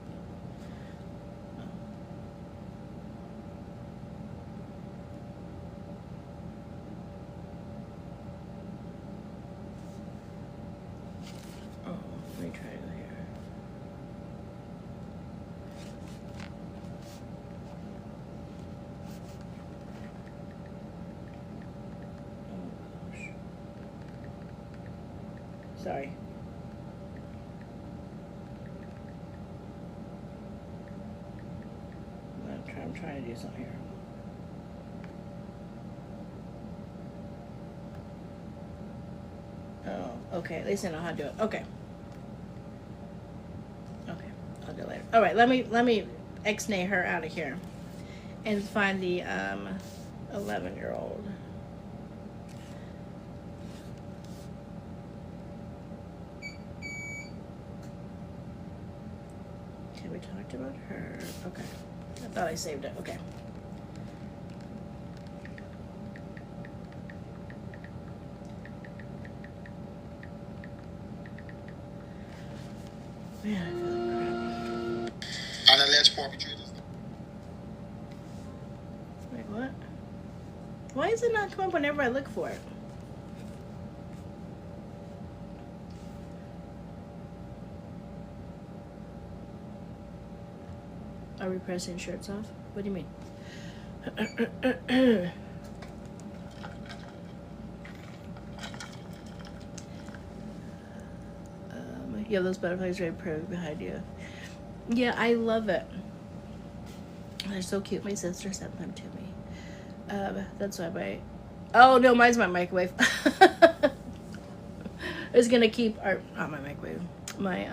me try to go here. Oh gosh. Sorry. I'm trying to do something here. Oh, okay. At least I know how to do it. Okay. Okay. I'll do it later. All right. Let me ex-nay her out of here and find the 11-year-old. Okay, we talked about her. Okay. I thought I saved it. Okay. Man, I feel like crap. An alleged perpetrator. Wait, what? Why does it not come up whenever I look for it? Are we pressing shirts off? What do you mean? Yeah, those butterflies right behind you. Yeah, I love it. They're so cute. My sister sent them to me. That's why oh no, mine's my microwave. It's gonna keep not my microwave. My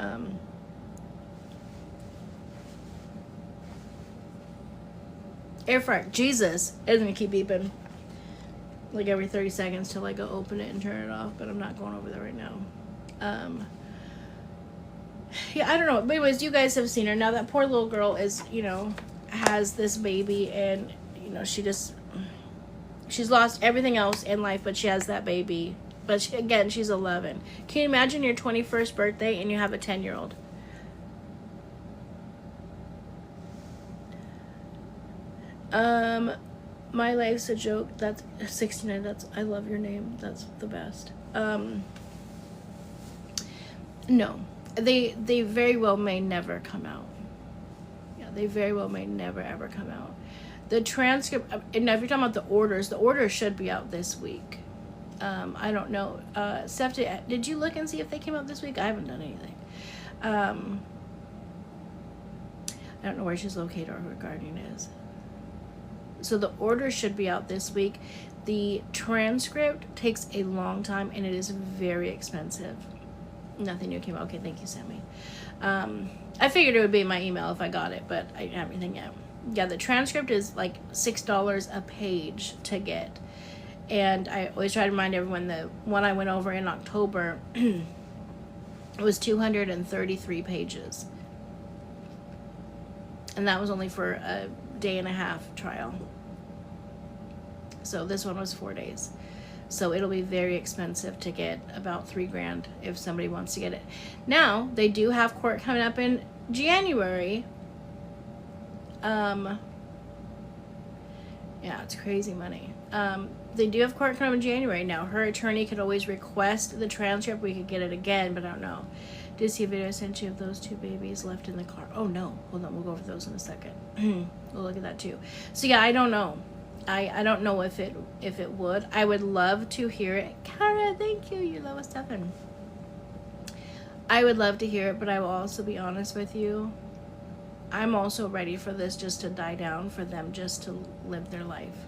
air fryer. Jesus, it's gonna keep beeping like every 30 seconds till I go open it and turn it off. But I'm not going over there right now. Yeah, I don't know. But anyways, you guys have seen her. Now that poor little girl is, has this baby, and, she's lost everything else in life, but she has that baby. But she's 11. Can you imagine your 21st birthday and you have a 10-year-old? My life's a joke. That's 69. I love your name. That's the best. No. They very well may never come out. Yeah, they very well may never ever come out. The transcript, and now if you're talking about the orders should be out this week. I don't know. Steph, did you look and see if they came out this week? I haven't done anything. I don't know where she's located or who her guardian is. So the order should be out this week. The transcript takes a long time and it is very expensive. Nothing new came out. Okay, thank you, Sammy. I figured it would be in my email if I got it, but I didn't have anything yet. Yeah, the transcript is like $6 a page to get. And I always try to remind everyone the one I went over in October it was 233 pages. And that was only for a day and a half trial. So this one was 4 days. So it'll be very expensive to get, about $3,000 if somebody wants to get it. Now, they do have court coming up in January. Yeah, it's crazy money. They do have court coming up in January. Now, her attorney could always request the transcript. We could get it again, but I don't know. Did you see a video I sent you of those two babies left in the car? Oh, no. Hold on. We'll go over those in a second. We'll look at that, too. So, yeah, I don't know. I don't know if it would. I would love to hear it. Cara, thank you. You love us, Stefan. I would love to hear it, but I will also be honest with you. I'm also ready for this just to die down, for them just to live their life.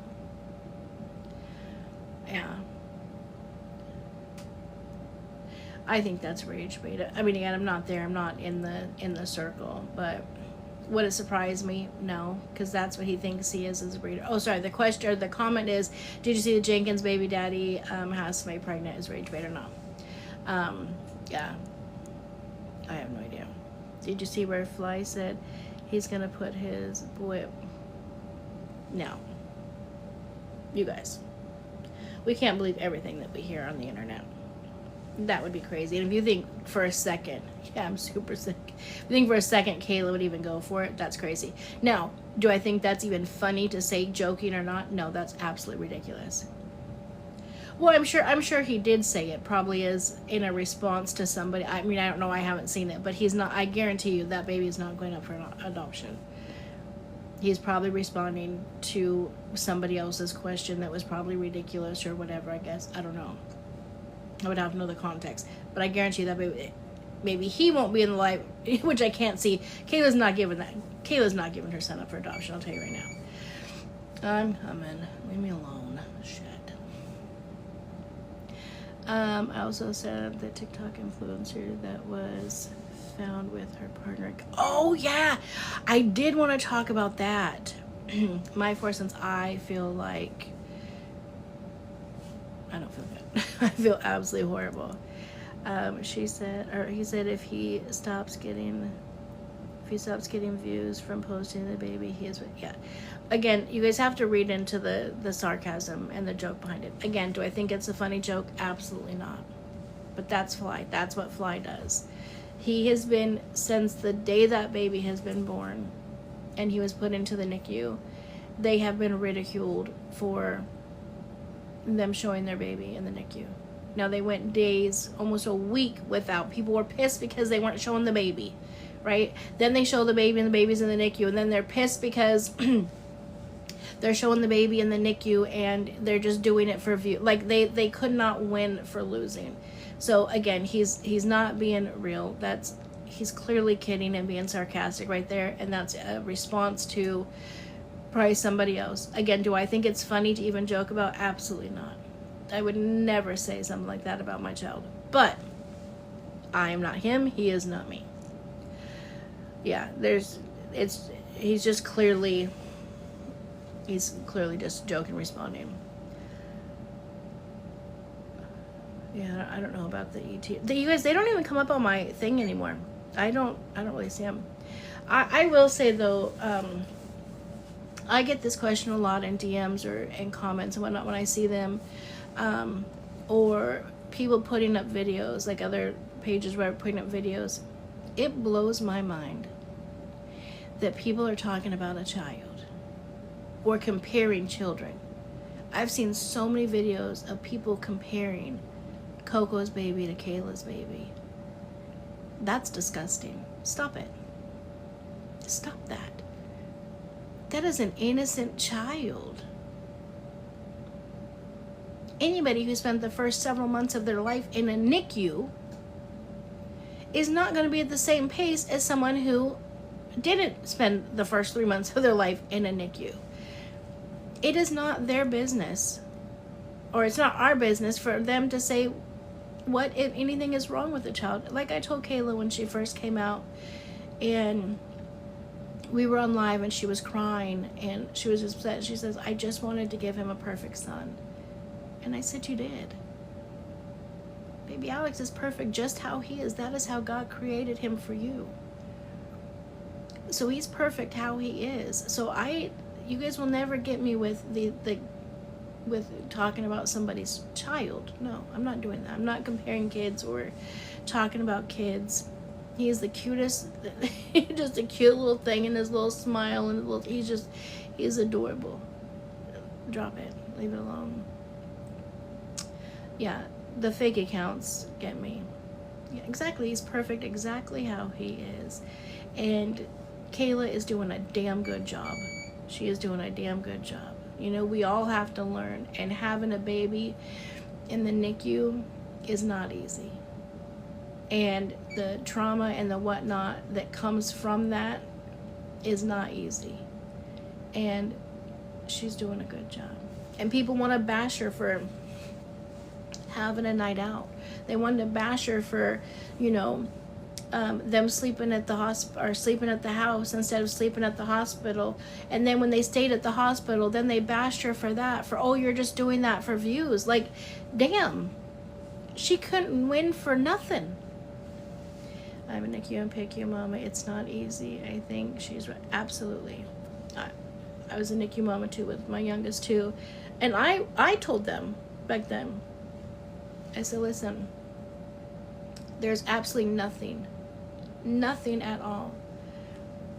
Yeah. I think that's rage bait. I mean, again, I'm not there. I'm not in the circle, but would it surprise me? No, because that's what he thinks he is as a breeder. Oh, sorry. The question or the comment is, did you see the Jenkins baby daddy has somebody pregnant? Is rage bait or not? Yeah. I have no idea. Did you see where Fly said he's gonna put his boy? No. You guys, we can't believe everything that we hear on the internet. That would be crazy. And if you think for a second, yeah, I'm super sick. If you think for a second Kayla would even go for it, that's crazy. Now, do I think that's even funny to say, joking or not? No, that's absolutely ridiculous. Well, I'm sure he did say it. Probably is in a response to somebody. I mean, I don't know. I haven't seen it, but he's not. I guarantee you that baby is not going up for adoption. He's probably responding to somebody else's question that was probably ridiculous or whatever. I guess I don't know. I would have to know the context, but I guarantee that maybe he won't be in the life, which I can't see. Kayla's not giving her son up for adoption. I'll tell you right now. I'm coming. Leave me alone. Shit. I also said the TikTok influencer that was found with her partner. Oh yeah, I did want to talk about that. My 4 cents. I feel like I don't feel good. I feel absolutely horrible. She said, or he said, if he stops getting views from posting the baby, he is, yeah. Again, you guys have to read into the sarcasm and the joke behind it. Again, do I think it's a funny joke? Absolutely not. But that's Fly. That's what Fly does. He has been, since the day that baby has been born and he was put into the NICU, they have been ridiculed for them showing their baby in the NICU. Now, they went days, almost a week without. People were pissed because they weren't showing the baby, right? Then they show the baby and the baby's in the NICU, and then they're pissed because they're showing the baby in the NICU and they're just doing it for view. Like, they could not win for losing. So again, he's not being real. He's clearly kidding and being sarcastic right there, and that's a response to probably somebody else. Again, do I think it's funny to even joke about? Absolutely not. I would never say something like that about my child. But I am not him. He is not me. Yeah, he's clearly just joking, responding. Yeah, I don't know about the ET. You guys, they don't even come up on my thing anymore. I don't really see them. I will say though, I get this question a lot in DMs or in comments and whatnot when I see them, or people putting up videos, like other pages where I'm putting up videos. It blows my mind that people are talking about a child or comparing children. I've seen so many videos of people comparing Coco's baby to Kayla's baby. That's disgusting. Stop it. Stop that. That is an innocent child. Anybody who spent the first several months of their life in a NICU is not going to be at the same pace as someone who didn't spend the first 3 months of their life in a NICU. It is not their business, or it's not our business for them to say what, if anything, is wrong with the child. Like I told Kayla when she first came out, and we were on live and she was crying and she was upset. She says, I just wanted to give him a perfect son. And I said, you did. Baby Alex is perfect just how he is. That is how God created him for you. So he's perfect how he is. So you guys will never get me with with talking about somebody's child. No, I'm not doing that. I'm not comparing kids or talking about kids. He is the cutest, just a cute little thing, and his little smile, and he's adorable. Drop it. Leave it alone. Yeah, the fake accounts get me. Yeah, exactly. He's perfect exactly how he is. And Kayla is doing a damn good job. She is doing a damn good job. You know, we all have to learn, and having a baby in the NICU is not easy. And the trauma and the whatnot that comes from that is not easy. And she's doing a good job. And people want to bash her for having a night out. They wanted to bash her for, them sleeping at the hospital or sleeping at the house instead of sleeping at the hospital. And then when they stayed at the hospital, then they bashed her for that. Oh, you're just doing that for views. Like, damn. She couldn't win for nothing. I'm a NICU and PICU mama. It's not easy. I think she's right. Absolutely. I was a NICU mama too with my youngest too. And I told them back then, I said, listen, there's absolutely nothing at all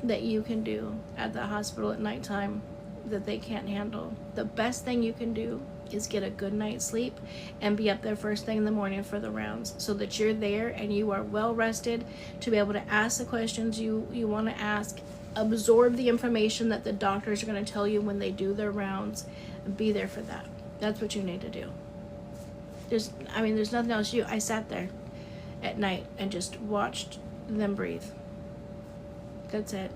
that you can do at the hospital at nighttime that they can't handle. The best thing you can do is get a good night's sleep and be up there first thing in the morning for the rounds, so that you're there and you are well rested to be able to ask the questions you want to ask, absorb the information that the doctors are going to tell you when they do their rounds, and be there for that. That's what you need to do. There's nothing else to do. I sat there at night and just watched them breathe. That's it.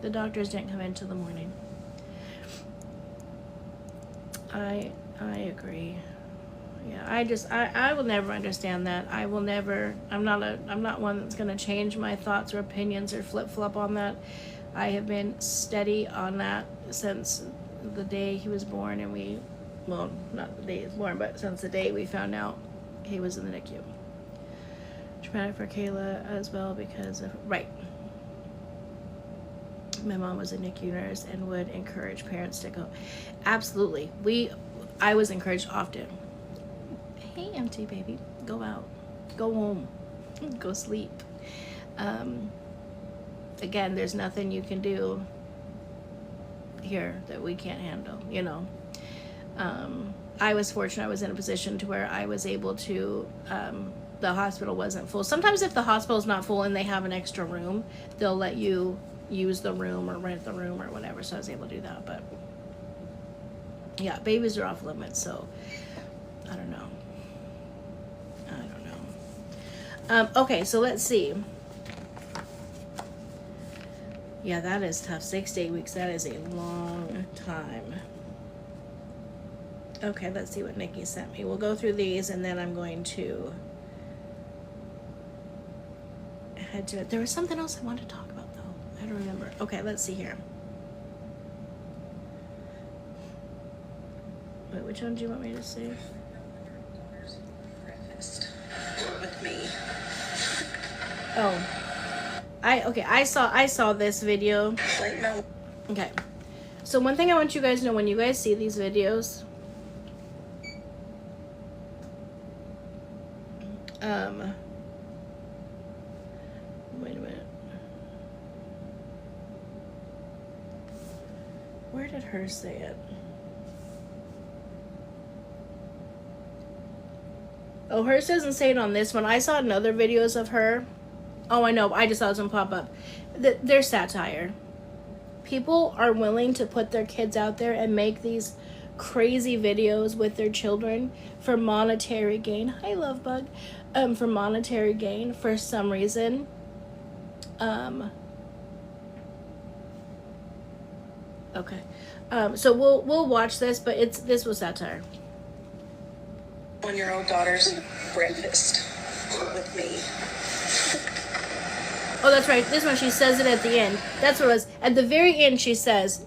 The doctors didn't come in till the morning. I agree. Yeah, I will never understand that. I will never. I'm not one that's gonna change my thoughts or opinions or flip flop on that. I have been steady on that since the day he was born, and not the day he was born, but since the day we found out he was in the NICU. Traumatic for Kayla as well because of, right. My mom was a NICU nurse and would encourage parents to go. Absolutely. I was encouraged often. Hey, empty baby, go out, go home, go sleep. Again, there's nothing you can do here that we can't handle, you know. I was fortunate. I was in a position to where I was able to, the hospital wasn't full. Sometimes if the hospital's not full and they have an extra room, they'll let you use the room or rent the room or whatever, so I was able to do that. But yeah, babies are off limits, so I don't know. Okay, so let's see. Yeah, that is tough. 6 to 8 weeks, that is a long time. Okay, let's see what Nikki sent me. We'll go through these and then I'm going to head to it. There was something else I wanted to talk about though. I don't remember. Okay, let's see here. Wait, which one do you want me to see? Breakfast with me. Oh. I saw this video. Okay. So one thing I want you guys to know, when you guys see these videos, wait a minute. Where did her say it? Oh, hers doesn't say it on this one. I saw in other videos of her. Oh, I know. I just saw this one pop up. They're satire. People are willing to put their kids out there and make these crazy videos with their children for monetary gain. Hi, love bug. For monetary gain for some reason. Okay. So we'll watch this, but this was satire. 1-year-old daughter's breakfast with me. Oh, that's right. This one, she says it at the end. That's what it was. At the very end, she says,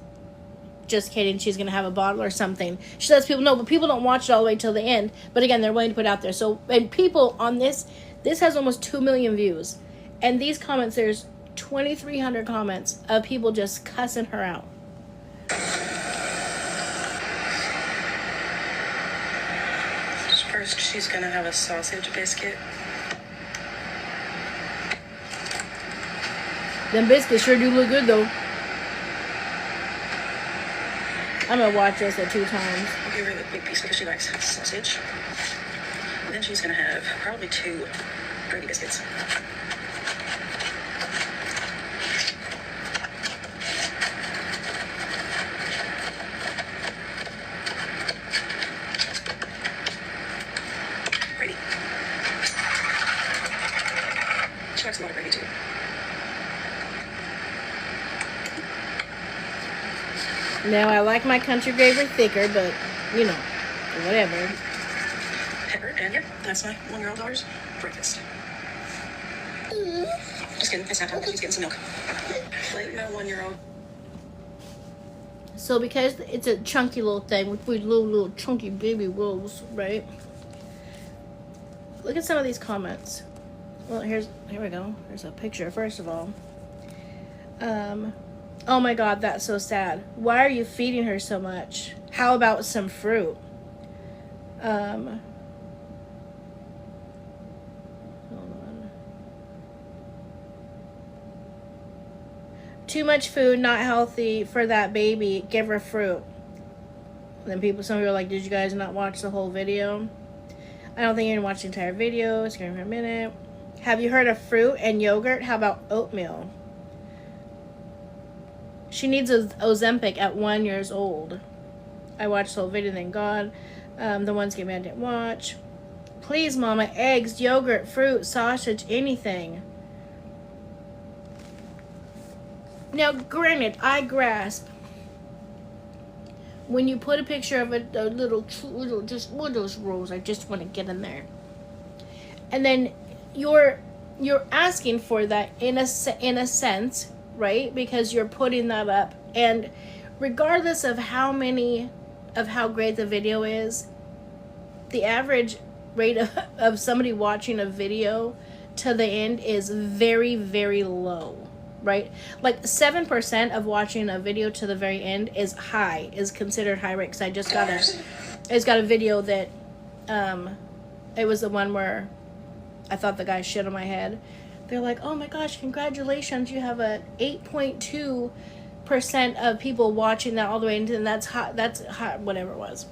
just kidding, she's going to have a bottle or something. She lets people know, but people don't watch it all the way till the end. But again, they're willing to put it out there. So, and people on this has almost 2 million views. And these comments, there's 2,300 comments of people just cussing her out. First, she's going to have a sausage biscuit. Them biscuits sure do look good, though. I'm going to watch this at 2 times. I'll give her the big piece because she likes sausage. And then she's going to have probably 2 Brady biscuits. Brady. She likes a lot of Brady, too. Now, I like my country gravy thicker, but, you know, whatever. Pepper, and yeah, that's my 1-year-old daughter's breakfast. Just kidding, it's not time. She's getting some milk. Like my 1-year-old. So, because it's a chunky little thing with little chunky baby rolls, right? Look at some of these comments. Well, here we go. There's a picture, first of all. Oh my God, that's so sad. Why are you feeding her so much? How about some fruit? Hold on. Too much food, not healthy for that baby. Give her fruit. And then some people are like, did you guys not watch the whole video? I don't think you didn't watch the entire video. It's going for a minute. Have you heard of fruit and yogurt? How about oatmeal? She needs Ozempic at 1 year old. I watched the whole video, thank God. The ones game I didn't watch. Please, Mama, eggs, yogurt, fruit, sausage, anything. Now, granted, I grasp when you put a picture of a little, just one of those rolls, I just want to get in there. And then you're asking for that in a sense, right? Because you're putting that up, and regardless of how great the video is, the average rate of somebody watching a video to the end is very, very low. Right, like 7% of watching a video to the very end is considered high rate. Because I just got a video that, it was the one where I thought the guy shit on my head. They're like, oh my gosh, congratulations, you have a 8.2% of people watching that all the way into, and that's hot, whatever it was.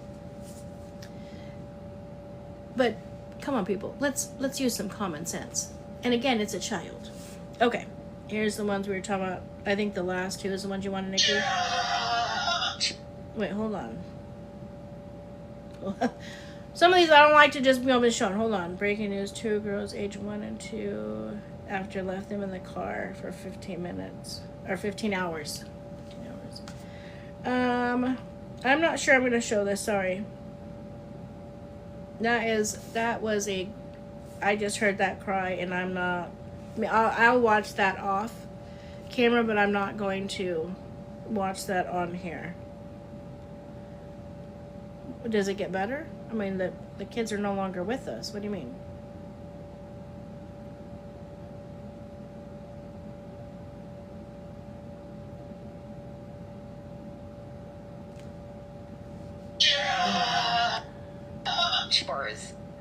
But come on, people, let's use some common sense. And again, it's a child. Okay. Here's the ones we were talking about. I think the last two is the ones you wanted, Nikki. Wait, hold on. Some of these I don't like to just be able to show. Hold on. Breaking news. 2 girls age 1 and 2 after left them in the car for 15 minutes. Or 15 hours. 15 hours. I'm not sure I'm going to show this. Sorry. That was a... I just heard that cry and I'm not... I mean, I'll watch that off camera, but I'm not going to watch that on here. Does it get better? I mean, the kids are no longer with us. What do you mean?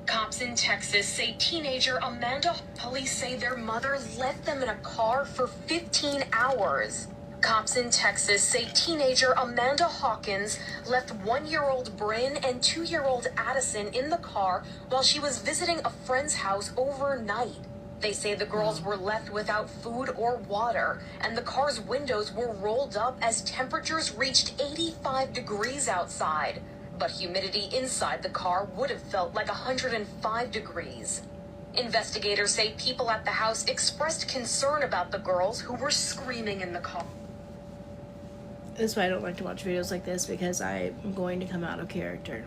Cops in Texas say teenager Amanda. Police say their mother left them in a car for 15 hours. Cops in Texas say teenager Amanda Hawkins left 1-year-old Bryn and 2-year-old Addison in the car while she was visiting a friend's house overnight. They say the girls were left without food or water, and the car's windows were rolled up as temperatures reached 85 degrees outside. But humidity inside the car would have felt like 105 degrees. Investigators say people at the house expressed concern about the girls who were screaming in the car. This is why I don't like to watch videos like this, because I'm going to come out of character.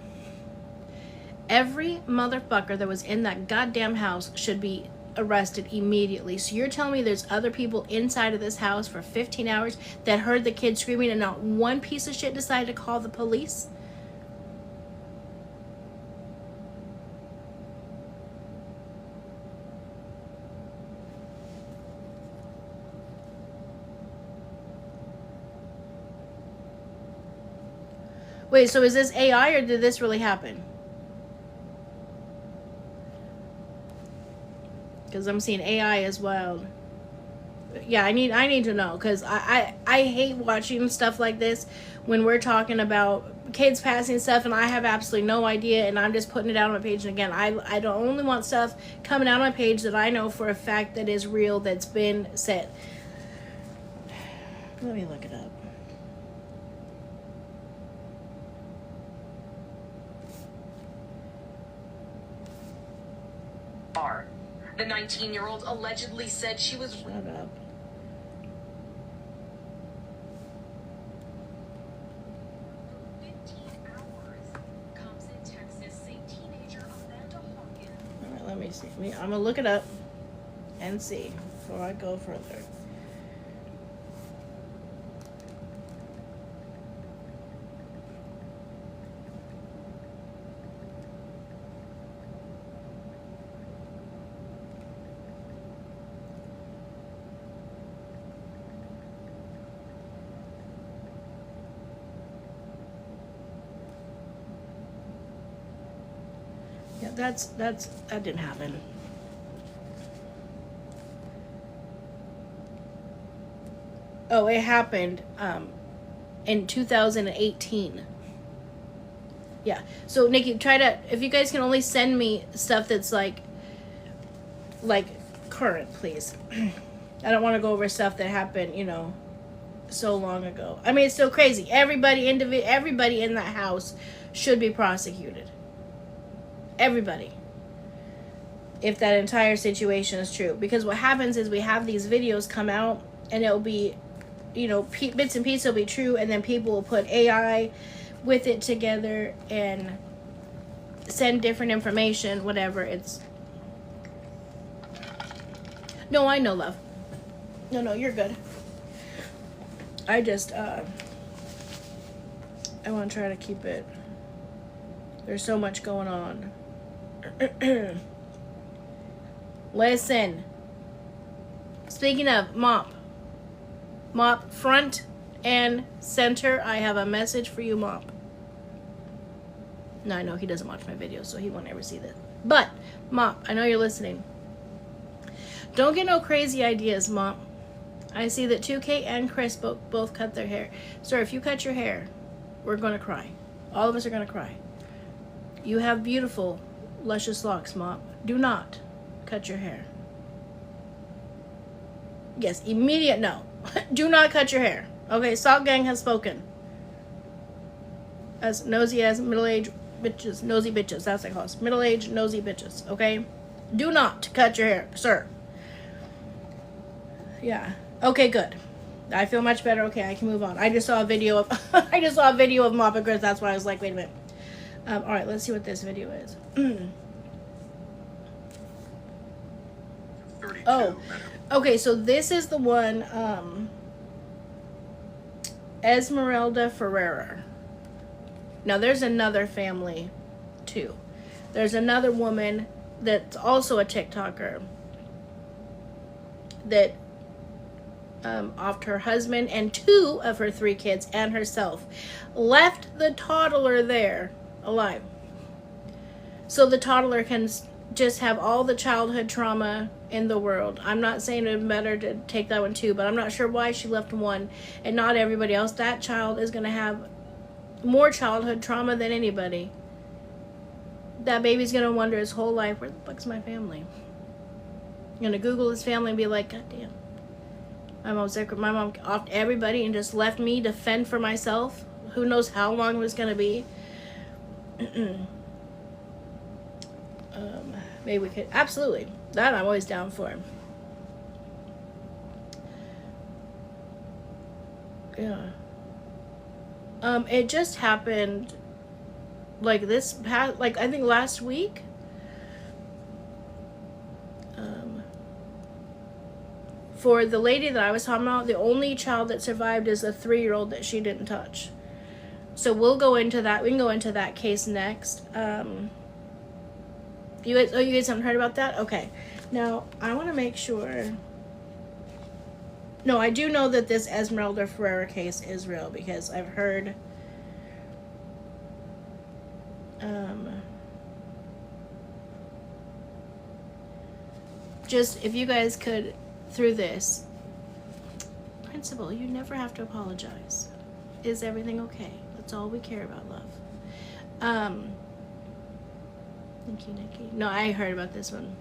Every motherfucker that was in that goddamn house should be arrested immediately. So you're telling me there's other people inside of this house for 15 hours that heard the kids screaming and not one piece of shit decided to call the police? Wait, so is this AI or did this really happen? Because I'm seeing AI as well. Yeah, I need to know, because I hate watching stuff like this when we're talking about kids passing stuff and I have absolutely no idea and I'm just putting it out on my page. And again, I don't only want stuff coming out on my page that I know for a fact that is real, that's been said. Let me look it up. The 19-year-old allegedly said she was... Shut up. Alright, let me see. I'm gonna look it up and see before I go further. Yeah, that didn't happen. Oh, it happened in 2018. Yeah. So Nikki, try to, if you guys can only send me stuff that's like current, please. I don't want to go over stuff that happened, you know, so long ago. I mean, it's still crazy. Everybody in that house should be prosecuted. Everybody. If that entire situation is true. Because what happens is we have these videos come out and it'll be, you know, bits and pieces will be true, and then people will put AI with it together and send different information, whatever. It's... No, I know, love. No, you're good. I just, I want to try to keep it... There's so much going on. Listen. Speaking of mop front and center, I have a message for you, Mop. No, I know he doesn't watch my videos, so he won't ever see this. But, Mop, I know you're listening. Don't get no crazy ideas, Mop. I see that 2K and Chris both cut their hair. Sir, if you cut your hair, we're going to cry. All of us are going to cry. You have beautiful, luscious locks, Mop. Do not cut your hair. Yes, immediate no. Do not cut your hair. Okay, Salt Gang has spoken. As nosy as middle-aged bitches. Nosy bitches, that's what I call us. Middle-aged, nosy bitches, okay? Do not cut your hair, sir. Yeah. Okay, good. I feel much better. Okay, I can move on. I just saw a video of Mop and Chris. That's why I was like, wait a minute. All right, let's see what this video is. Oh, okay. So this is the one, Esmeralda Ferreira. Now there's another family, too. There's another woman that's also a TikToker that offed her husband and 2 of her 3 kids and herself, left the toddler there alive. So the toddler can just have all the childhood trauma in the world. I'm not saying it's better to take that one too, but I'm not sure why she left one and not everybody else. That child is going to have more childhood trauma than anybody. That baby's going to wonder his whole life, where the fuck's my family? Going to Google his family and be like, God damn. My mom offed everybody and just left me to fend for myself. Who knows how long it was going to be. Maybe we could, absolutely. That I'm always down for. Yeah. It just happened like this past, like I think last week. For the lady that I was talking about, the only child that survived is a 3-year-old that she didn't touch. So we'll go into that. We can go into that case next. You guys haven't heard about that? Okay. Now, I want to make sure. No, I do know that this Esmeralda Ferreira case is real because I've heard. Just if you guys could, through this, Principal, you never have to apologize. Is everything okay? That's all we care about, love. Thank you, Nikki. No, I heard about this one.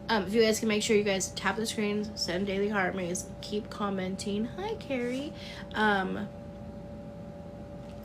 If you guys can make sure you guys tap the screens, send daily heart maze, keep commenting. Hi, Carrie.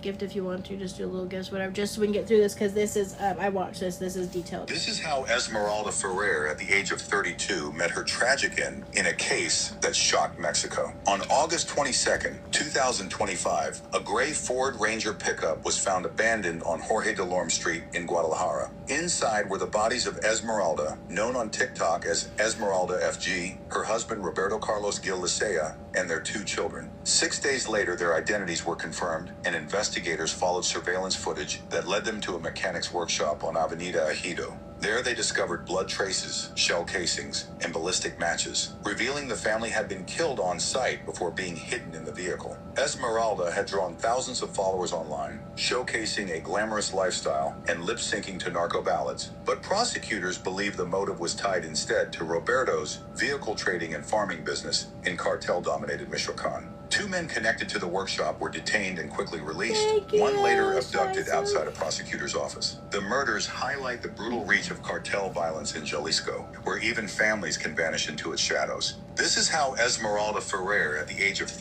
Gift if you want to, just do a little gift, whatever, just so we can get through this, because this is, I watched this is detailed. This is how Esmeralda Ferrer, at the age of 32, met her tragic end in a case that shocked Mexico. On August 22nd, 2025, a gray Ford Ranger pickup was found abandoned on Jorge Delorme Street in Guadalajara. Inside were the bodies of Esmeralda, known on TikTok as Esmeralda FG, her husband Roberto Carlos Gil Licea, and their 2 children. 6 days later, their identities were confirmed, and investigators followed surveillance footage that led them to a mechanic's workshop on Avenida Ejido. There they discovered blood traces, shell casings, and ballistic matches, revealing the family had been killed on site before being hidden in the vehicle. Esmeralda had drawn thousands of followers online, showcasing a glamorous lifestyle and lip-syncing to narco ballads. But prosecutors believe the motive was tied instead to Roberto's vehicle trading and farming business in cartel-dominated Michoacan. 2 men connected to the workshop were detained and quickly released. Thank you, One later abducted Scheiße. outside a prosecutor's office. The murders highlight the brutal reach of cartel violence in Jalisco, where even families can vanish into its shadows. This is how Esmeralda Ferrer, at the age of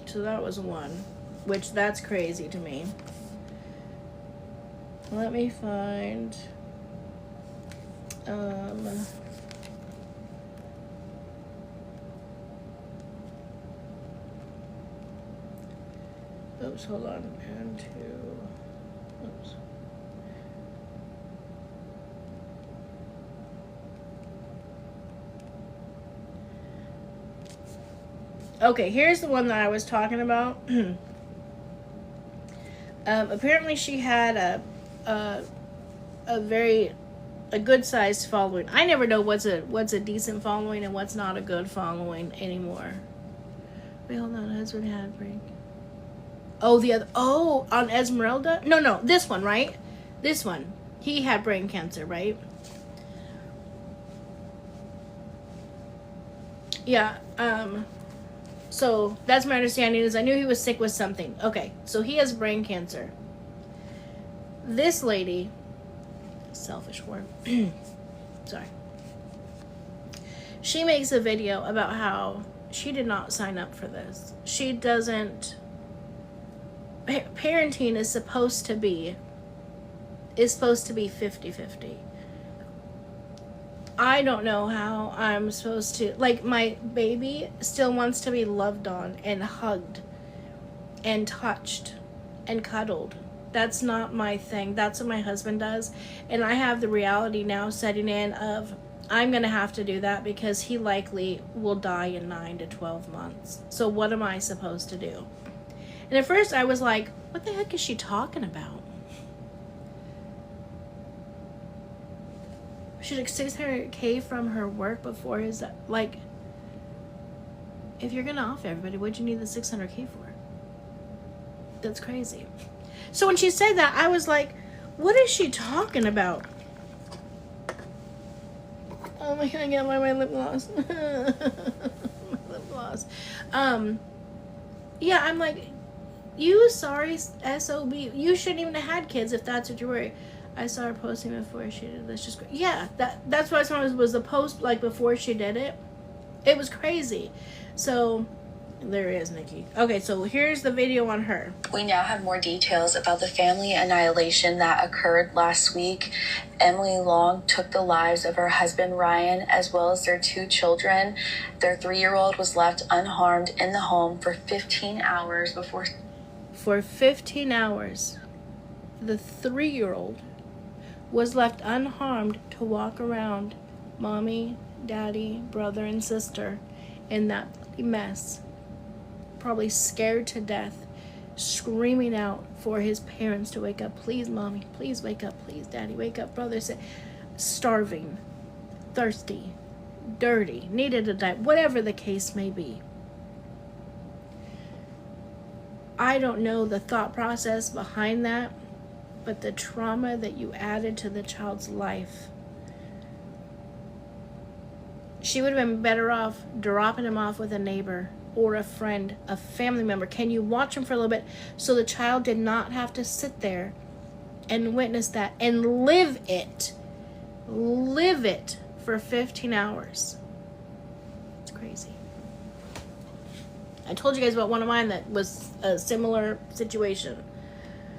So that was one, which that's crazy to me. Let me find, oops, hold on, and two, oops. Okay, here's the one that I was talking about. Apparently she had a good sized following. I never know what's a decent following and what's not a good following anymore. Wait, hold on. Husband had break. Oh, on Esmeralda? No, this one, right? This one. He had brain cancer, right? Yeah, so that's my understanding, is I knew he was sick with something. Okay, so he has brain cancer. This lady, selfish word, sorry. She makes a video about how she did not sign up for this. She doesn't, parenting is supposed to be 50-50. I don't know how I'm supposed to, like, my baby still wants to be loved on and hugged and touched and cuddled. That's not my thing. That's what my husband does. And I have the reality now setting in of I'm going to have to do that because he likely will die in 9 to 12 months. So what am I supposed to do? And at first I was like, what the heck is she talking about? She took $600K from her work before his, like, if you're gonna off everybody, what'd you need the $600K for? That's crazy. So when she said that, I was like, what is she talking about? Oh my god, I got my lip gloss. My lip gloss. Yeah, I'm like, you sorry SOB. You shouldn't even have had kids if that's what you're worried. I saw her posting before she did this. Just yeah, that's what I saw was the post like before she did it. It was crazy. So there is Nikki. Okay, so here's the video on her. We now have more details about the family annihilation that occurred last week. Emily Long took the lives of her husband Ryan as well as their 2 children. Their 3-year-old was left unharmed in the home for 15 hours before. For 15 hours, the 3-year-old was left unharmed to walk around mommy, daddy, brother, and sister in that mess. Probably scared to death, screaming out for his parents to wake up. Please, mommy, please wake up. Please, daddy, wake up. Brother said, starving, thirsty, dirty, needed to die, whatever the case may be. I don't know the thought process behind that, but the trauma that you added to the child's life. She would have been better off dropping him off with a neighbor or a friend, a family member. Can you watch him for a little bit so the child did not have to sit there and witness that and live it for 15 hours? It's crazy. I told you guys about one of mine that was a similar situation.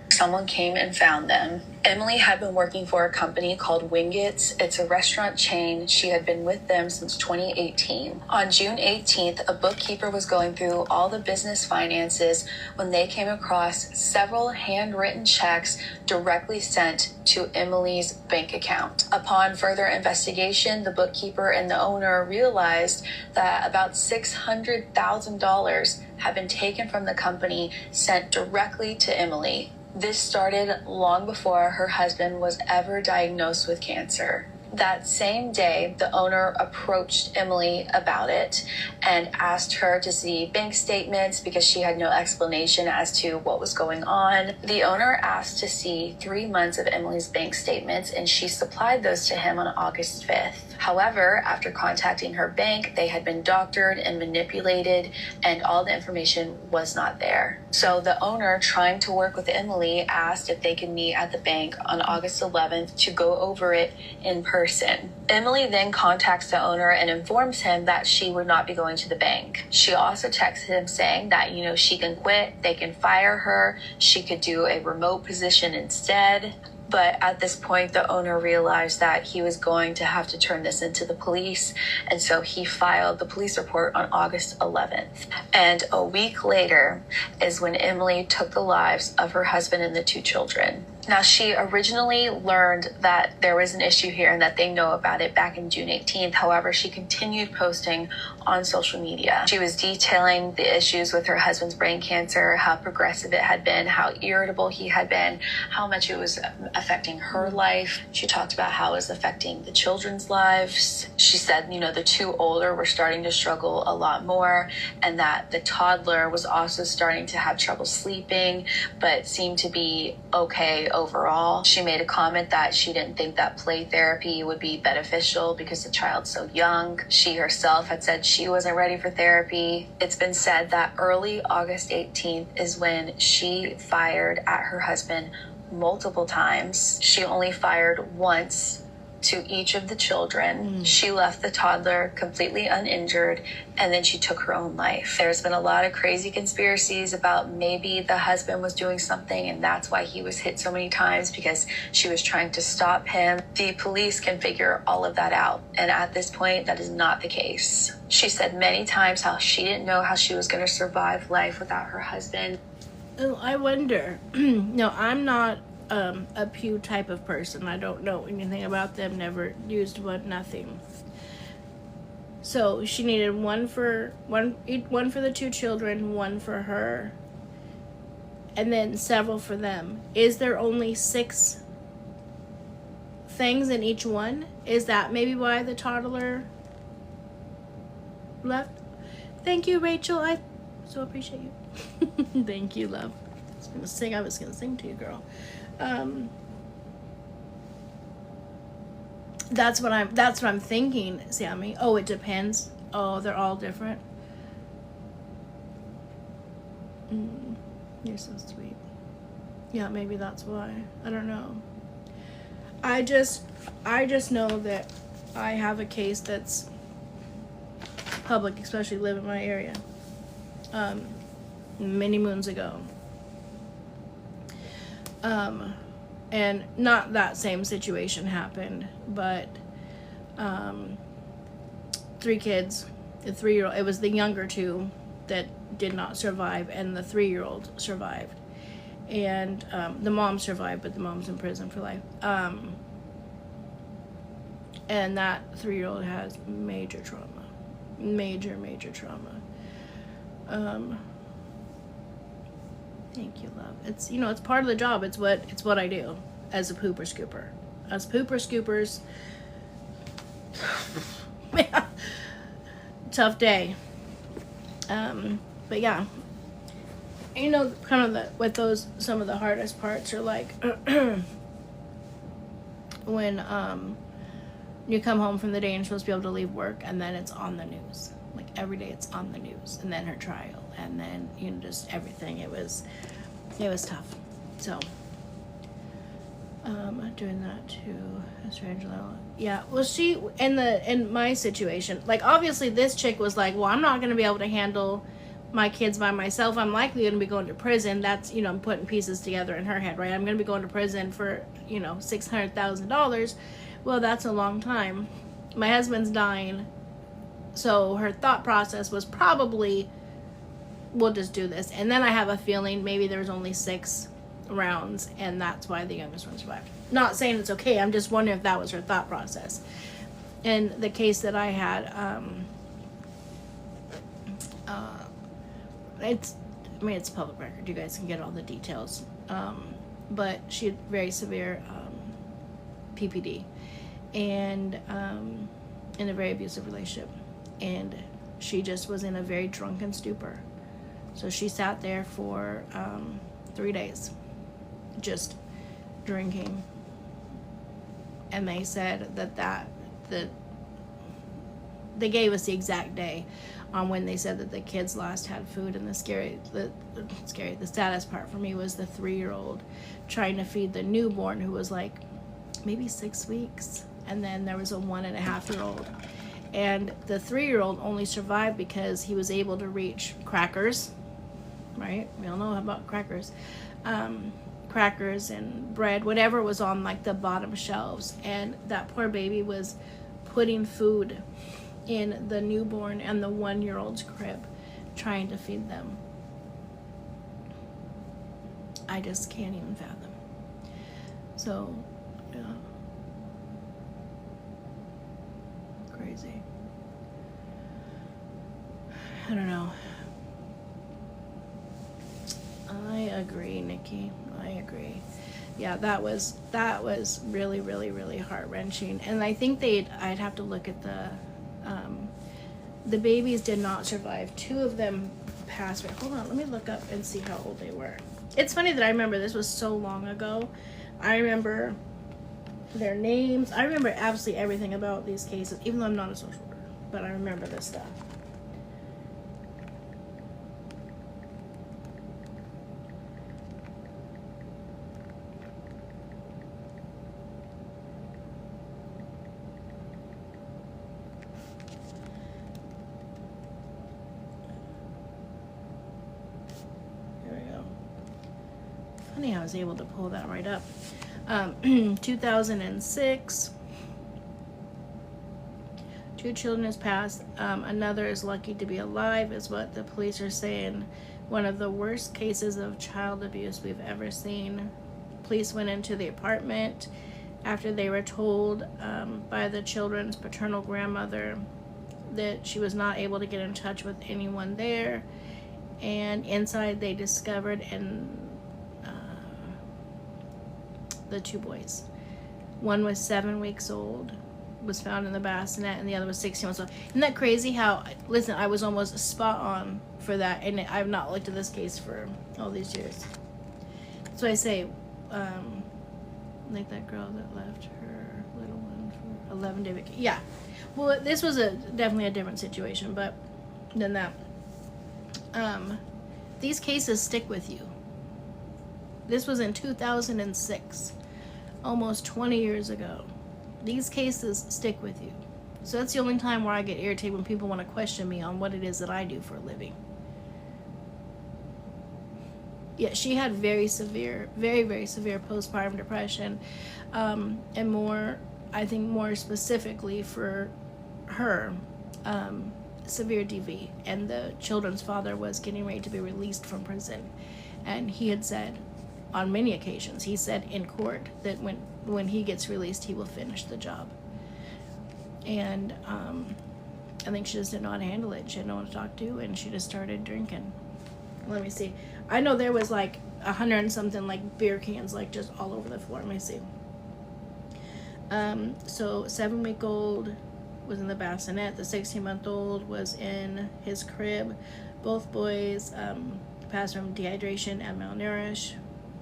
Someone came and found them. Emily had been working for a company called Wingett's. It's a restaurant chain. She had been with them since 2018. On June 18th, a bookkeeper was going through all the business finances when they came across several handwritten checks directly sent to Emily's bank account. Upon further investigation, the bookkeeper and the owner realized that about $600,000 had been taken from the company, sent directly to Emily. This started long before her husband was ever diagnosed with cancer. That same day, the owner approached Emily about it and asked her to see bank statements because she had no explanation as to what was going on. The owner asked to see 3 months of Emily's bank statements, and she supplied those to him on August 5th. However, after contacting her bank, they had been doctored and manipulated, and all the information was not there. So the owner, trying to work with Emily, asked if they could meet at the bank on August 11th to go over it in person. Emily then contacts the owner and informs him that she would not be going to the bank. She also texted him saying that, she can quit, they can fire her, she could do a remote position instead. But at this point, the owner realized that he was going to have to turn this into the police. And so he filed the police report on August 11th. And a week later is when Emily took the lives of her husband and the 2 children. Now, she originally learned that there was an issue here and that they know about it back in June 18th. However, she continued posting on social media. She was detailing the issues with her husband's brain cancer, how progressive it had been, how irritable he had been, how much it was affecting her life. She talked about how it was affecting the children's lives. She said, the 2 older were starting to struggle a lot more, and that the toddler was also starting to have trouble sleeping, but seemed to be okay overall. She made a comment that she didn't think that play therapy would be beneficial because the child's so young. She herself had said she wasn't ready for therapy. It's been said that early August 18th is when she fired at her husband multiple times. She only fired once to each of the children. She left the toddler completely uninjured, and then she took her own life. There's been a lot of crazy conspiracies about maybe the husband was doing something and that's why he was hit so many times, because she was trying to stop him. The police can figure all of that out, and at this point, that is not the case. She said many times how she didn't know how she was going to survive life without her husband. Oh, I wonder. No, I'm not a Pew type of person. I don't know anything about them, never used one, nothing. So she needed one for the 2 children, one for her, and then several for them. Is there only 6 things in each one? Is that maybe why the toddler left? Thank you, Rachel. I so appreciate you. Thank you, love. I was gonna sing to you, girl. That's what I'm thinking, Sammy. Oh, it depends. Oh, they're all different. You're so sweet. Yeah, maybe that's why. I don't know. I just know that I have a case that's public, especially live in my area. Many moons ago. And not that same situation happened, but 3 kids, the 3-year-old, it was the younger 2 that did not survive, and the 3-year-old survived. And the mom survived, but the mom's in prison for life. And that 3-year-old has major trauma. Major trauma. Thank you, love. It's it's part of the job. It's what I do as a pooper scooper. As pooper scoopers, yeah, tough day. But yeah, kind of with those, some of the hardest parts are like when you come home from the day and you're supposed to be able to leave work, and then it's on the news. Like every day it's on the news, and then her trial, and then just everything. It was tough. So doing that to Mr. Angelo. Yeah, well, she in my situation, like obviously this chick was like, well, I'm not going to be able to handle my kids by myself. I'm likely going to be going to prison. That's I'm putting pieces together in her head, right? I'm going to be going to prison for $600,000. Well, that's a long time. My husband's dying. So her thought process was probably, we'll just do this. And then I have a feeling maybe there was only 6 rounds, and that's why the youngest one survived. Not saying it's okay. I'm just wondering if that was her thought process. In the case that I had, it's public record. You guys can get all the details. But she had very severe PPD, and in a very abusive relationship. And she just was in a very drunken stupor. So she sat there for 3 days, just drinking. And they said that they gave us the exact day on when they said that the kids last had food. And the saddest part for me was the 3-year-old trying to feed the newborn, who was like maybe 6 weeks, and then there was a 1.5-year-old, and the 3-year-old only survived because he was able to reach crackers, right? We all know about crackers, crackers and bread, whatever was on like the bottom shelves, and that poor baby was putting food in the newborn and the 1-year-old's crib, trying to feed them. I just can't even fathom. So, yeah. Crazy. I don't know. I agree, Nikki. I agree. Yeah, that was really, really, really heart-wrenching. And I think I'd have to look at the babies did not survive. 2 of them passed away. Hold on, let me look up and see how old they were. It's funny that I remember this was so long ago. I remember their names. I remember absolutely everything about these cases, even though I'm not a social worker, but I remember this stuff. Funny, I was able to pull that right up. 2006, 2 children has passed. Another is lucky to be alive, is what the police are saying. One of the worst cases of child abuse we've ever seen. Police went into the apartment after they were told by the children's paternal grandmother that she was not able to get in touch with anyone there. And inside they discovered the 2 boys. One was 7 weeks old, was found in the bassinet, and the other was 16 months old. Isn't that crazy how, listen, I was almost spot on for that, and I've not looked at this case for all these years. So I say, like that girl that left her little one for 11-day vacation. Yeah. Well, this was definitely a different situation, but than that. These cases stick with you. This was in 2006, almost 20 years ago. These cases stick with you. So that's the only time where I get irritated, when people want to question me on what it is that I do for a living. Yeah, she had very severe, very, very severe postpartum depression, and more, I think more specifically for her, severe DV. And the children's father was getting ready to be released from prison, and he had said, on many occasions, he said in court that when he gets released, he will finish the job. And I think she just didn't know how to handle it. She didn't know what to talk to, and she just started drinking. Let me see. I know there was like 100 and something like beer cans like just all over the floor. Let me see. So 7-week-old was in the bassinet. The 16-month-old was in his crib. Both boys passed from dehydration and malnourished,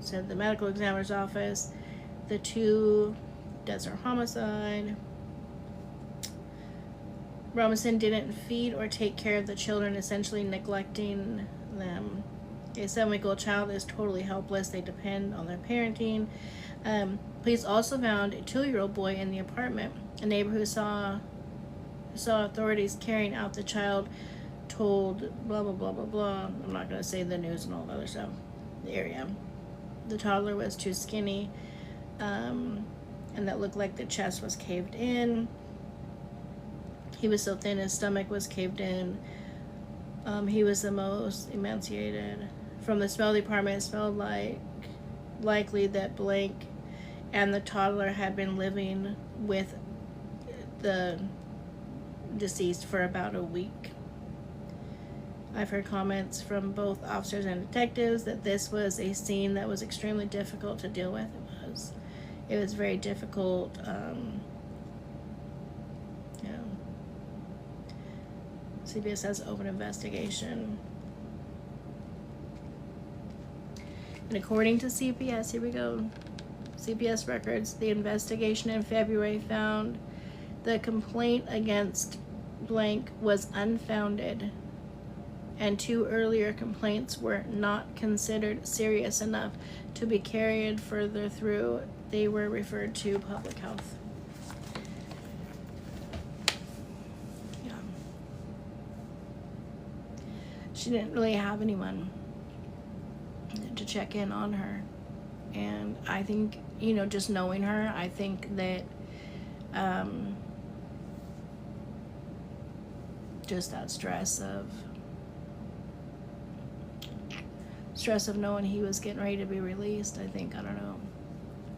said the medical examiner's office. The 2 deaths are homicide. Robinson didn't feed or take care of the children, essentially neglecting them. A 7-week-old child is totally helpless. They depend on their parenting. Police also found a 2-year-old boy in the apartment. A neighbor who saw authorities carrying out the child told blah, blah, blah, blah, blah. I'm not going to say the news and all the other stuff. The area. The toddler was too skinny, and that looked like the chest was caved in. He was so thin his stomach was caved in. He was the most emaciated. From the smell department, it smelled likely that Blank and the toddler had been living with the deceased for about a week. I've heard comments from both officers and detectives that this was a scene that was extremely difficult to deal with. It was very difficult. CBS has open investigation. And according to CBS, here we go, CBS records, the investigation in February found the complaint against blank was unfounded, and 2 earlier complaints were not considered serious enough to be carried further through. They were referred to public health. Yeah. She didn't really have anyone to check in on her. And I think, you know, just knowing her, I think that just that stress of knowing he was getting ready to be released, I think, I don't know.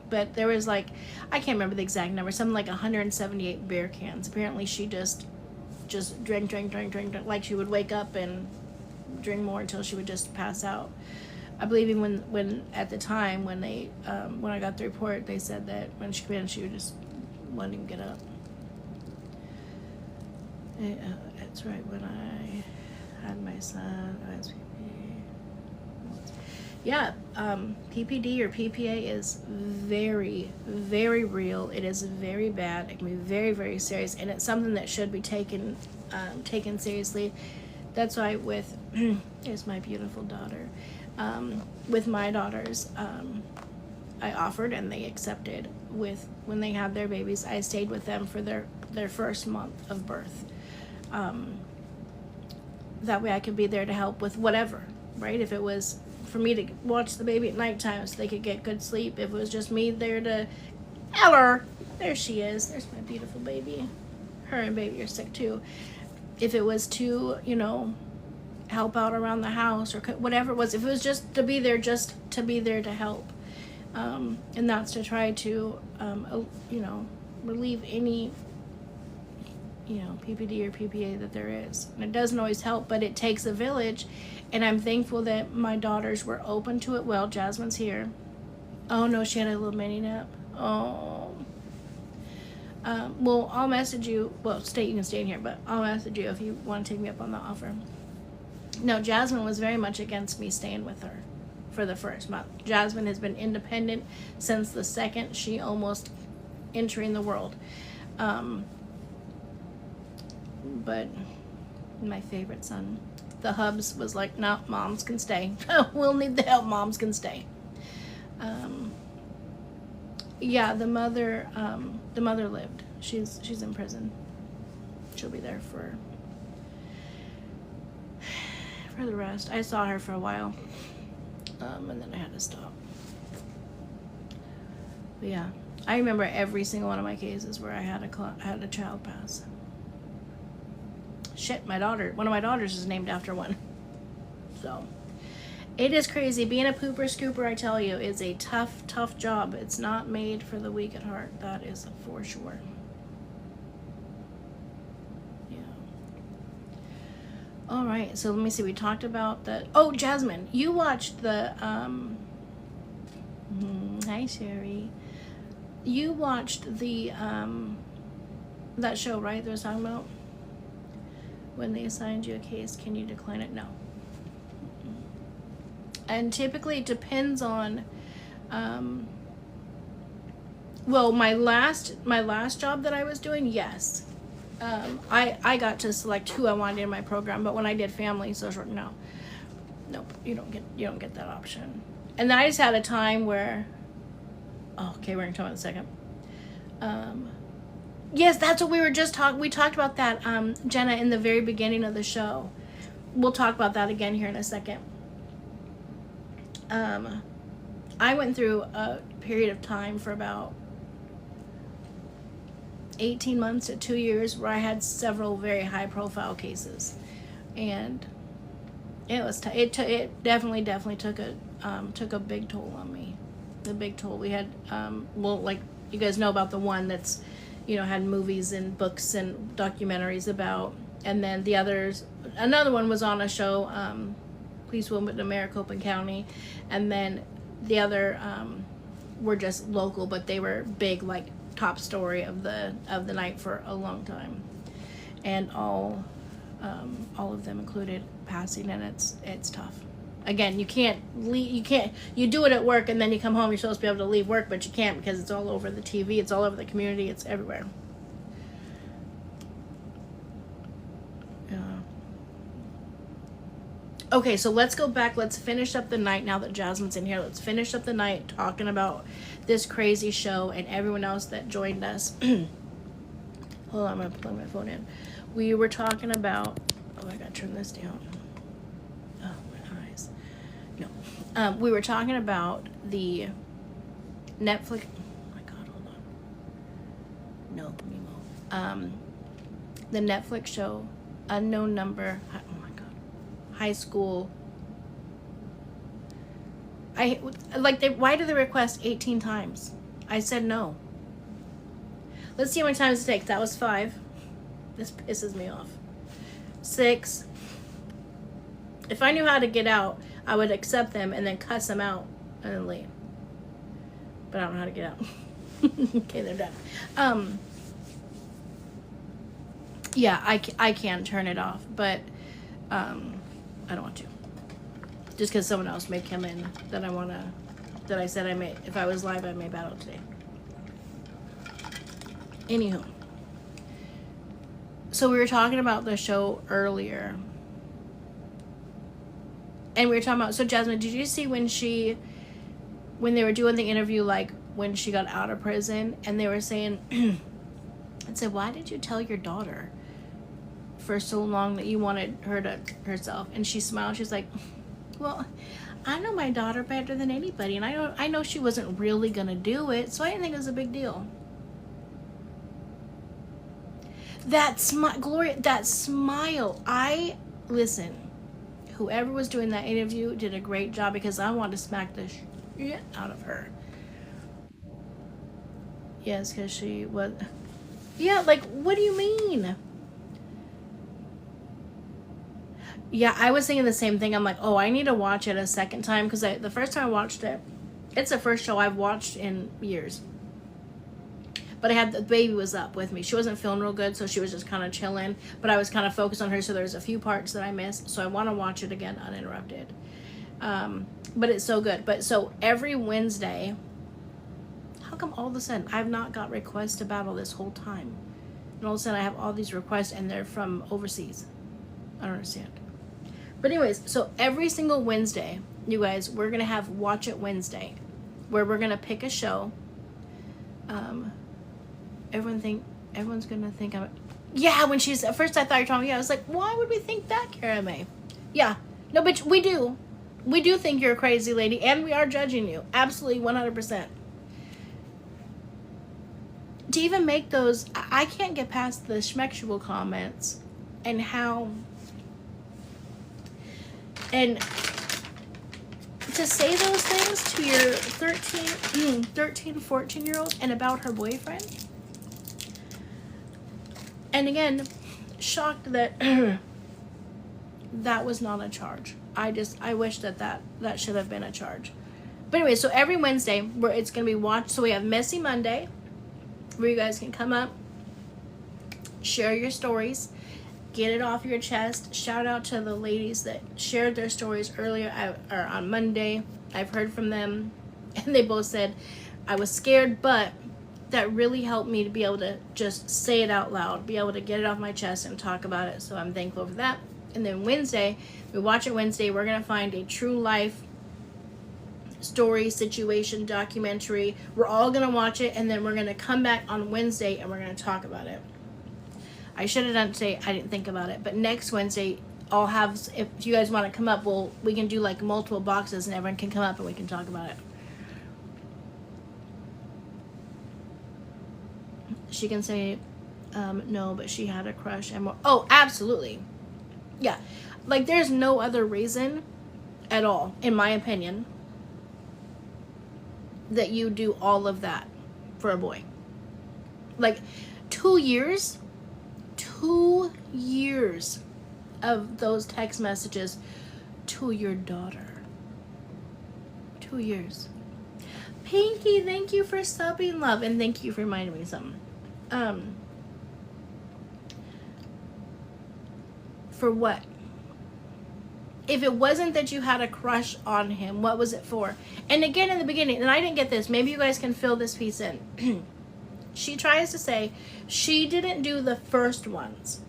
But there was like, I can't remember the exact number, something like 178 beer cans. Apparently she just drank, like she would wake up and drink more until she would just pass out. I believe even when at the time when they when I got the report, they said that when she came in, she would just wouldn't even get up. That's right, when I had my son, I was yeah, PPD or PPA is very, very real. It is very bad. It can be very, very serious, and it's something that should be taken seriously. That's why with here's my beautiful daughter. With my daughters, I offered and they accepted. When they had their babies, I stayed with them for their first month of birth. That way I could be there to help with whatever, right? If it was for me to watch the baby at nighttime so they could get good sleep, if it was just me there to, Eller, there she is, there's my beautiful baby. Her and baby are sick too. If it was to, you know, help out around the house or whatever it was, if it was just to be there to help, and that's to try to you know, relieve any, you know, PPD or PPA that there is. And it doesn't always help, but it takes a village, and I'm thankful that my daughters were open to it. Well, Jasmine's here. Oh no, she had a little mini nap. Oh. Well, I'll message you. Well, you can stay in here, but I'll message you if you want to take me up on the offer. No, Jasmine was very much against me staying with her for the first month. Jasmine has been independent since the second she almost entering the world. But my favorite son, the Hubs, was like, no, moms can stay. We'll need the help, moms can stay. Yeah, the mother lived. She's in prison. She'll be there for the rest. I saw her for a while, and then I had to stop. But yeah, I remember every single one of my cases where I had a child pass. Shit, one of my daughters is named after one. So it is crazy. Being a pooper scooper, I tell you, is a tough job. It's not made for the weak at heart. That is for sure. Yeah. All right, so let me see. We talked about the... Oh, Jasmine, you watched the... Hi, Sherry. You watched the... that show, right, that was talking about? When they assigned you a case, can you decline it? No. And typically it depends on... well, my last job that I was doing, yes. I got to select who I wanted in my program, but when I did family social, no. Nope, you don't get that option. And then I just had a time where... Oh, okay, we're going to talk about it in a second. Yes, that's what we were just talking. We talked about that, Jenna, in the very beginning of the show. We'll talk about that again here in a second. I went through a period of time for about 18 months to 2 years where I had several very high-profile cases, and it was it definitely took a big toll on me. The big toll. We had well, like you guys know about the one that's, you know, had movies and books and documentaries about, and then another one was on a show, Police Woman in Maricopa County, and then the other were just local, but they were big, like top story of the night for a long time, and all of them included passing, and it's tough. Again, you do it at work and then you come home, you're supposed to be able to leave work, but you can't because it's all over the TV, it's all over the community, it's everywhere. Okay, so let's go back. Let's finish up the night now that Jasmine's in here. Let's finish up the night talking about this crazy show and everyone else that joined us. Hold on, I'm going to plug my phone in. We were talking about... Oh, I got to turn this down. Oh, my eyes. No. We were talking about the Netflix... Oh, my God, hold on. No, Mimo. The Netflix show, Unknown Number... Oh, my God. High school... why did they request 18 times? I said no. Let's see how many times it takes. That was 5. This pisses me off. 6. If I knew how to get out, I would accept them and then cuss them out and then leave. But I don't know how to get out. Okay, they're done. Yeah, I can turn it off, but I don't want to. Just because someone else may come in that I said I may, if I was live, I may battle today. Anywho. So we were talking about the show earlier. And we were talking about, so Jasmine, did you see when they were doing the interview, like when she got out of prison, and they were saying, and said, why did you tell your daughter for so long that you wanted her to herself? And she smiled. She's like, well, I know my daughter better than anybody, and I know she wasn't really gonna do it, so I didn't think it was a big deal. Gloria, that smile. Listen, whoever was doing that interview did a great job, because I wanted to smack the shit out of her. Yes, because she was... Yeah, like, what do you mean? Yeah, I was thinking the same thing. I'm like, oh, I need to watch it a second time, because the first time I watched it, it's the first show I've watched in years. But the baby was up with me. She wasn't feeling real good, so she was just kind of chilling. But I was kind of focused on her, so there's a few parts that I missed. So I want to watch it again uninterrupted. But it's so good. But so every Wednesday, how come all of a sudden I've not got requests to battle this whole time? And all of a sudden I have all these requests and they're from overseas. I don't understand. But anyways, so every single Wednesday, you guys, we're going to have Watch It Wednesday, where we're going to pick a show. Everyone's going to think I'm... Yeah, when she's... At first I thought you were talking... Yeah, I was like, why would we think that, Cara May? Yeah. No, but we do. We do think you're a crazy lady, and we are judging you. Absolutely, 100%. To even make those... I can't get past the schmexual comments and how... And to say those things to your 13, 14-year-old and about her boyfriend. And again, shocked that that was not a charge. I wish that should have been a charge. But anyway, so every Wednesday, where it's going to be watched. So we have Messy Monday, where you guys can come up, share your stories, get it off your chest. Shout out to the ladies that shared their stories earlier or on Monday. I've heard from them, and they both said, I was scared, but that really helped me to be able to just say it out loud, be able to get it off my chest and talk about it. So I'm thankful for that. And then Wednesday, we Watch It Wednesday, we're going to find a true life story, situation, documentary. We're all going to watch it, and then we're going to come back on Wednesday and we're going to talk about it. I should have done today. I didn't think about it. But next Wednesday, I'll have, if you guys want to come up, we can do like multiple boxes and everyone can come up and we can talk about it. She can say, no, but she had a crush. And more. Oh, absolutely. Yeah. Like, there's no other reason at all, in my opinion, that you do all of that for a boy. Like, 2 years... 2 years of those text messages to your daughter. 2 years. Pinky, thank you for subbing, love, and thank you for reminding me of something. For what? If it wasn't that you had a crush on him, what was it for? And again, in the beginning, and I didn't get this, maybe you guys can fill this piece in. She tries to say she didn't do the first ones,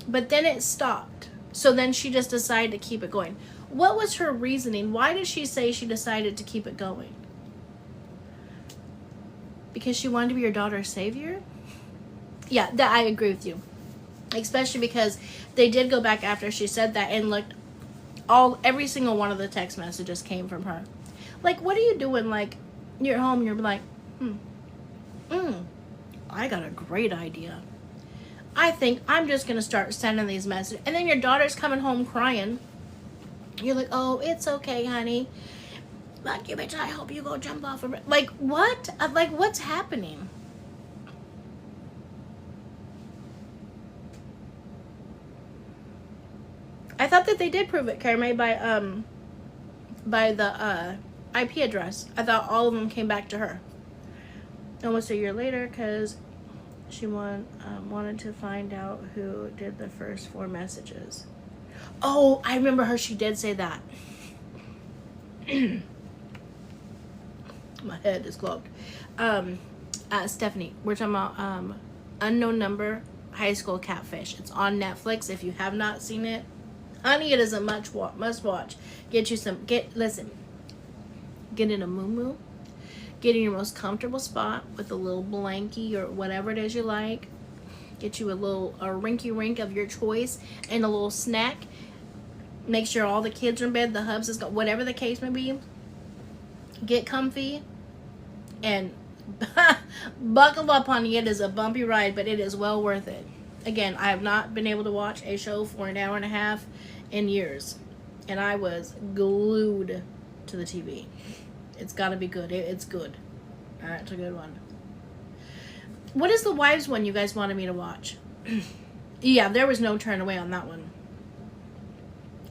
but then it stopped. So then she just decided to keep it going. What was her reasoning? Why did she say she decided to keep it going? Because she wanted to be your daughter's savior? Yeah, that I agree with you. Especially because they did go back after she said that and looked, every single one of the text messages came from her. Like, what are you doing? Like, you're at home, you're like, I got a great idea. I think I'm just going to start sending these messages. And then your daughter's coming home crying. You're like, oh, it's okay, honey. Fuck you, bitch. I hope you go jump off of it. Like, what? Like, what's happening? I thought that they did prove it, Carme, by the IP address. I thought all of them came back to her. Almost a year later, because she wanted to find out who did the first 4 messages. Oh, I remember her. She did say that. My head is clogged. Stephanie, we're talking about Unknown Number, High School Catfish. It's on Netflix. If you have not seen it, honey, it is a must watch. Get in a moo-moo. Get in your most comfortable spot with a little blankie or whatever it is you like. Get you a rinky rink of your choice and a little snack. Make sure all the kids are in bed, the hubs is got whatever the case may be. Get comfy and buckle up, honey. It is a bumpy ride, but it is well worth it. Again, I have not been able to watch a show for an hour and a half in years, and I was glued to the TV. It's got to be good. It's good. It's a good one. What is the Wives one you guys wanted me to watch? Yeah, there was no turn away on that one.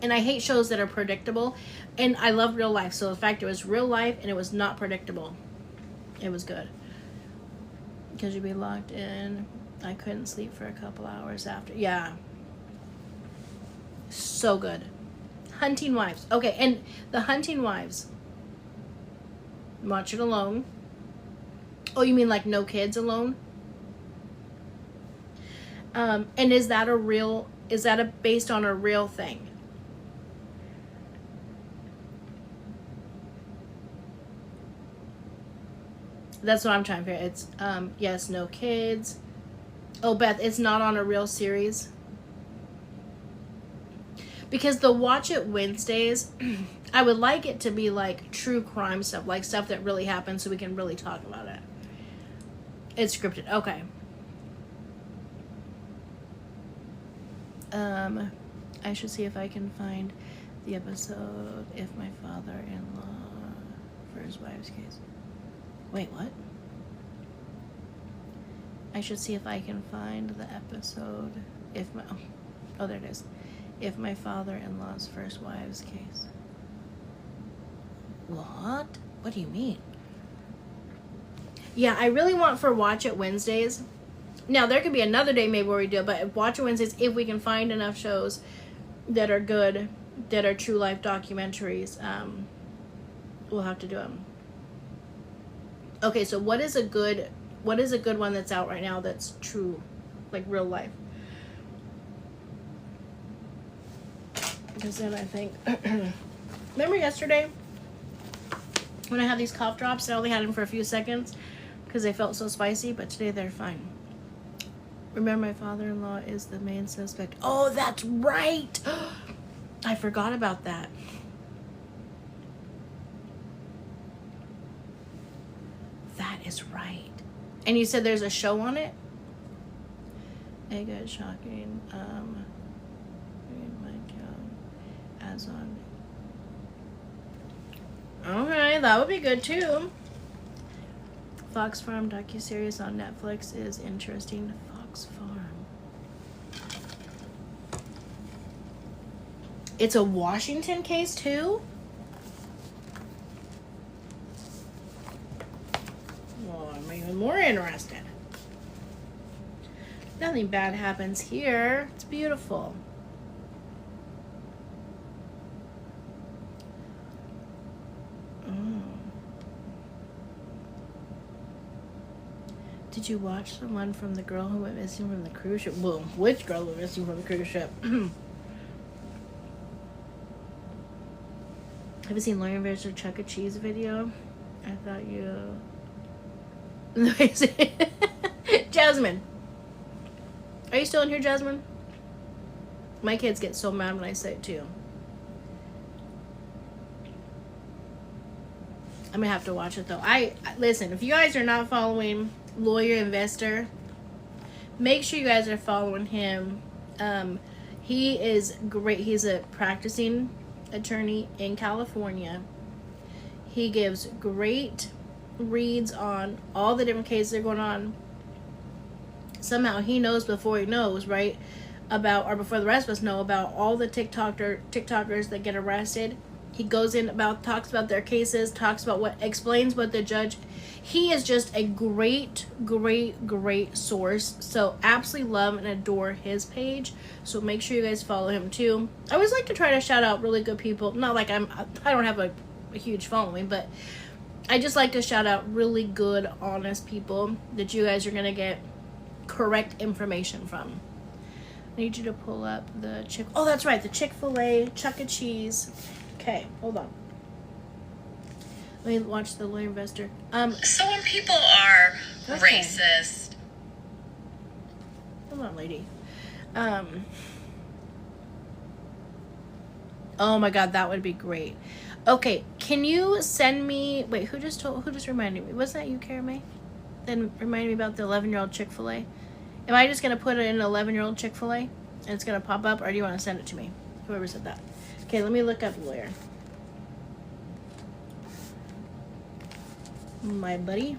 And I hate shows that are predictable. And I love real life. So the fact it was real life and it was not predictable. It was good. Because you'd be locked in. I couldn't sleep for a couple hours after. Yeah. So good. Hunting Wives. Okay, and the Hunting Wives. Watch it alone. Oh, you mean like no kids alone? And is that based on a real thing? That's what I'm trying to figure. It's, yes, no kids. Oh, Beth, it's not on a real series? Because the Watch It Wednesdays, I would like it to be like true crime stuff, like stuff that really happened so we can really talk about it. It's scripted. Okay. I should see if I can find the episode If My Father-in-Law for His Wife's Case. Wait, what? I should see if I can find the episode oh, there it is. If My Father-in-Law's First Wives Case. What? What do you mean? Yeah, I really want for Watch It Wednesdays. Now, there could be another day maybe where we do it, but Watch It Wednesdays, if we can find enough shows that are good, that are true life documentaries, we'll have to do them. Okay, so what is a good one that's out right now that's true, like real life? Because then I think, remember yesterday when I had these cough drops? I only had them for a few seconds because they felt so spicy, but today they're fine. Remember, My Father-in-Law is the main suspect. Oh, that's right. I forgot about that. That is right. And you said there's a show on it? A good, shocking. As on. Okay, that would be good too. Fox Farm docuseries on Netflix is interesting. Fox Farm. It's a Washington case too? Well, I'm even more interested. Nothing bad happens here. It's beautiful. Did you watch the one from the girl who went missing from the cruise ship? Well, which girl went missing from the cruise ship? Have you seen Lawyer Investor Chuck E. Cheese video? I thought you... Jasmine. Are you still in here, Jasmine? My kids get so mad when I say it too. I'm gonna have to watch it though. Listen, if you guys are not following Lawyer Investor, make sure you guys are following him. He is great. He's a practicing attorney in California. He gives great reads on all the different cases that are going on. Somehow he knows before he knows, right? About, or before the rest of us know about all the TikTokers that get arrested. He goes in about, talks about their cases, talks about what, explains what the judge. He is just a great source. So absolutely love and adore his page. So make sure you guys follow him too. I always like to try to shout out really good people. Not like I don't have a huge following, but I just like to shout out really good, honest people that you guys are gonna get correct information from. I need you to pull up the oh, that's right, the Chick-fil-A, Chuck E. Cheese. Okay, hold on. Let me watch the Lawyer Investor. So when people are racist. Hold on, lady. Oh my God, that would be great. Okay, can you send me? Wait, who just reminded me? Wasn't that you, Cara May? Then reminded me about the 11-year-old Chick-fil-A. Am I just gonna put it in an 11-year-old Chick-fil-A and it's gonna pop up, or do you want to send it to me? Whoever said that. Okay, let me look up Lawyer. My buddy.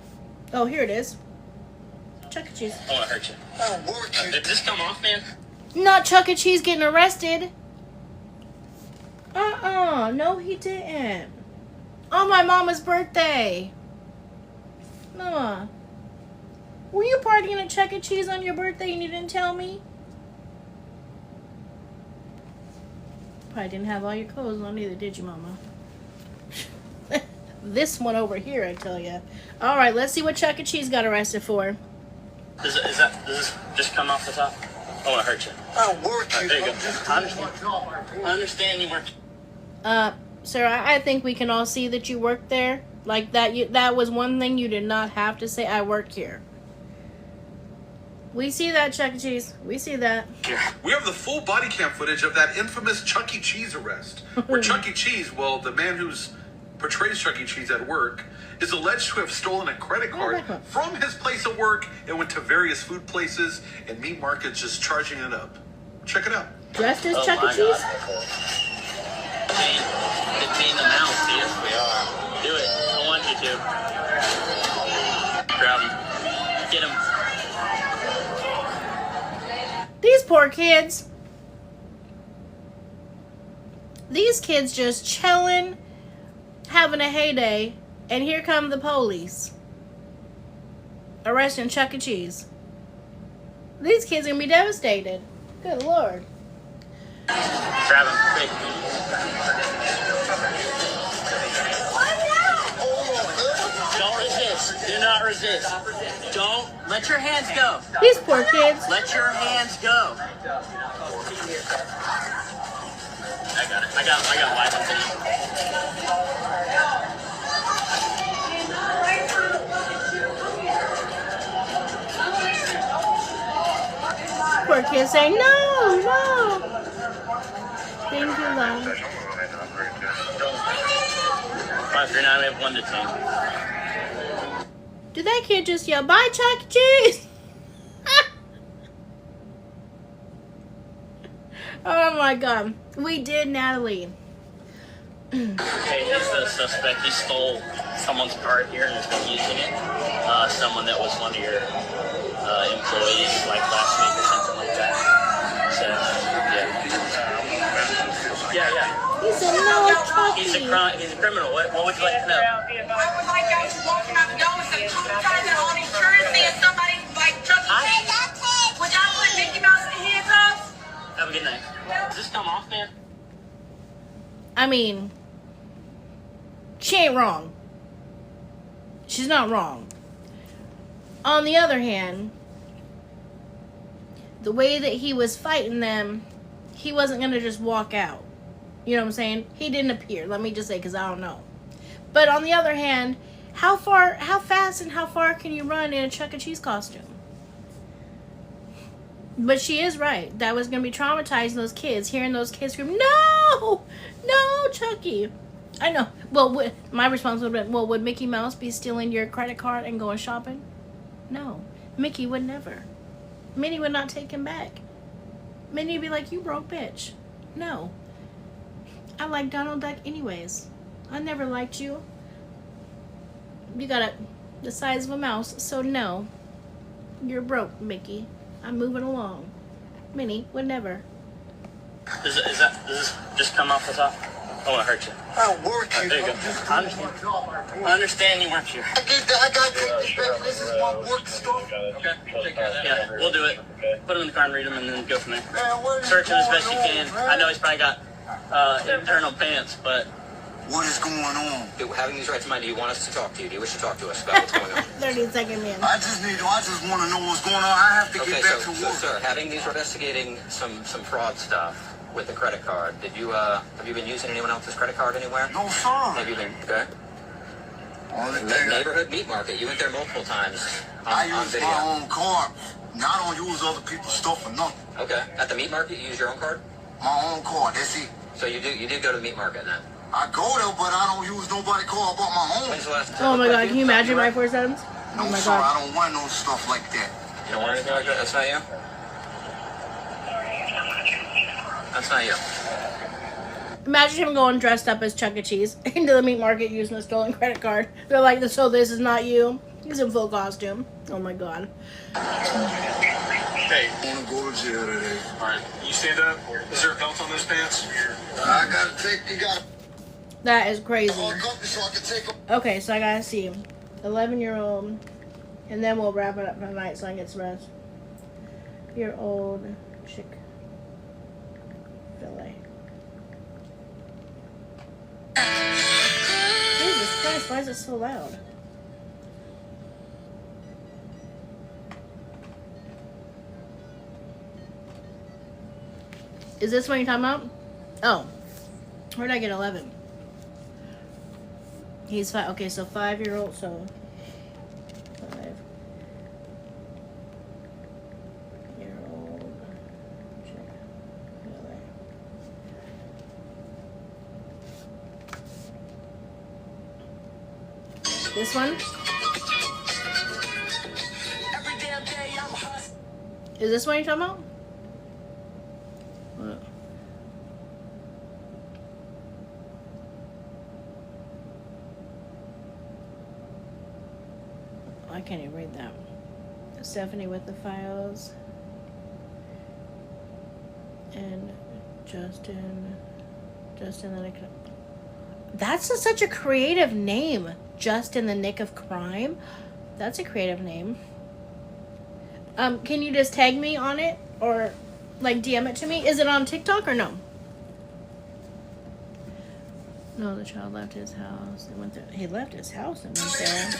Oh, here it is. Chuck E. Cheese. I want to hurt you. Did this come off, man? Not Chuck E. Cheese getting arrested. No, he didn't. On my mama's birthday. Mama. Were you partying at Chuck E. Cheese on your birthday and you didn't tell me? Probably didn't have all your clothes on either, did you, Mama? This one over here, I tell you. All right, let's see what Chuck E. Cheese got arrested for. Does this just come off the top? I want to hurt you. I work you. There you go. I understand you work. Sir, I think we can all see that you work there. Like that. That was one thing you did not have to say. I work here. We see that, Chuck E. Cheese. We see that. We have the full body cam footage of that infamous Chuck E. Cheese arrest. Where Chuck E. Cheese, well, the man who's portrays Chuck E. Cheese at work, is alleged to have stolen a credit card from his place of work and went to various food places and meat markets just charging it up. Check it out. Dressed as Chuck E. Cheese? Between the mouths, here. We are. Do it. I want you to. Grab him. Get him. These poor kids. These kids just chilling, having a heyday, and here come the police arresting Chuck E. Cheese. These kids are gonna be devastated. Good Lord. Grab him, quick. Don't resist. Do not resist. Don't let your hands go. These poor kids. Let your hands go. I got it. I got live on video. Poor kids saying, no. Thank you, love. 539, we have 1 to 10. Did that kid just yell, bye, Chuck E. Cheese? Oh my God. We did, Natalie. Okay, he's the suspect. He stole someone's card here and has been using it. Someone that was one of your employees, like last week or something like that. So, yeah. He said, no, Chucky. He's a criminal. What would you like to know? I would like y'all to walk out the door with some advertising on insurance, seeing somebody like Chuck E. Cheese. Would y'all put Mickey Mouse in handcuffs? Have a good night. Does this come off, man? I mean, she ain't wrong. She's not wrong. On the other hand, the way that he was fighting them, he wasn't going to just walk out. You know what I'm saying? He didn't appear. Let me just say, because I don't know. But on the other hand, how fast and how far can you run in a Chuck E. Cheese costume? But she is right. That was going to be traumatizing those kids, hearing those kids scream, no! No, Chucky! I know. Well, my response would have been, well, would Mickey Mouse be stealing your credit card and going shopping? No. Mickey would never. Minnie would not take him back. Minnie would be like, you broke bitch. No. I like Donald Duck anyways. I never liked you. You got the size of a mouse, so no. You're broke, Mickey. I'm moving along. Minnie would never. Does this just come off the top? I want to hurt you. I don't work here. There you go. I understand you work here. I got to take this back. This is my work stuff. Okay. Take care of that. Yeah, we'll do it. Put him in the car and read him and then go from there. Man, what is Search him as best you going can. on, man? I know he's probably got internal pants, but... What is going on? Having these rights in mind, do you want us to talk to you? Do you wish to talk to us about what's going on? 30-second man. I just want to know what's going on. I have to get Okay, back so, to work. sir, having these investigating some fraud stuff with the credit card. Did you have you been using anyone else's credit card anywhere? No, sir. Have you been okay? Only thing Neighborhood meat market. You went there multiple times I on use video. my own card. Now I don't use other people's stuff or nothing. Okay. At the meat market, you use your own card. My own card. That's it. So you did go to the meat market then. I go there, but I don't use nobody's card but my own. When's the last time? Oh my god, can you imagine my 4 cents? No, Oh my sir. god. I don't want no stuff like that. You don't want anything like that? That's not you? That's not you. Imagine him going dressed up as Chuck E. Cheese into the meat market using a stolen credit card. They're like, so this is not you? He's in full costume. Oh my god. Hey, I want to go to jail today. alright, you stand up. Is there a belt on those pants? I got to take, you got to That is crazy. walk up so I can take them. Okay, so I gotta see 11-year-old, and then we'll wrap it up for the night so I can get some rest. Year-old Chick-fil-A. Jesus Christ, why is it so loud? Is this what you're talking about? Oh. Where did I get 11? He's 5. Okay, so 5-year-old, so 5-year-old Chick-fil-A. This one? Is this what you're talking about? What? I can't even read that. Stephanie with the files. And Justin the Nick. That's such a creative name. Just in the Nick of Crime. That's a creative name. Can you just tag me on it? Or, like, DM it to me? Is it on TikTok or no? No, the child left his house and went there. He left his house and went there.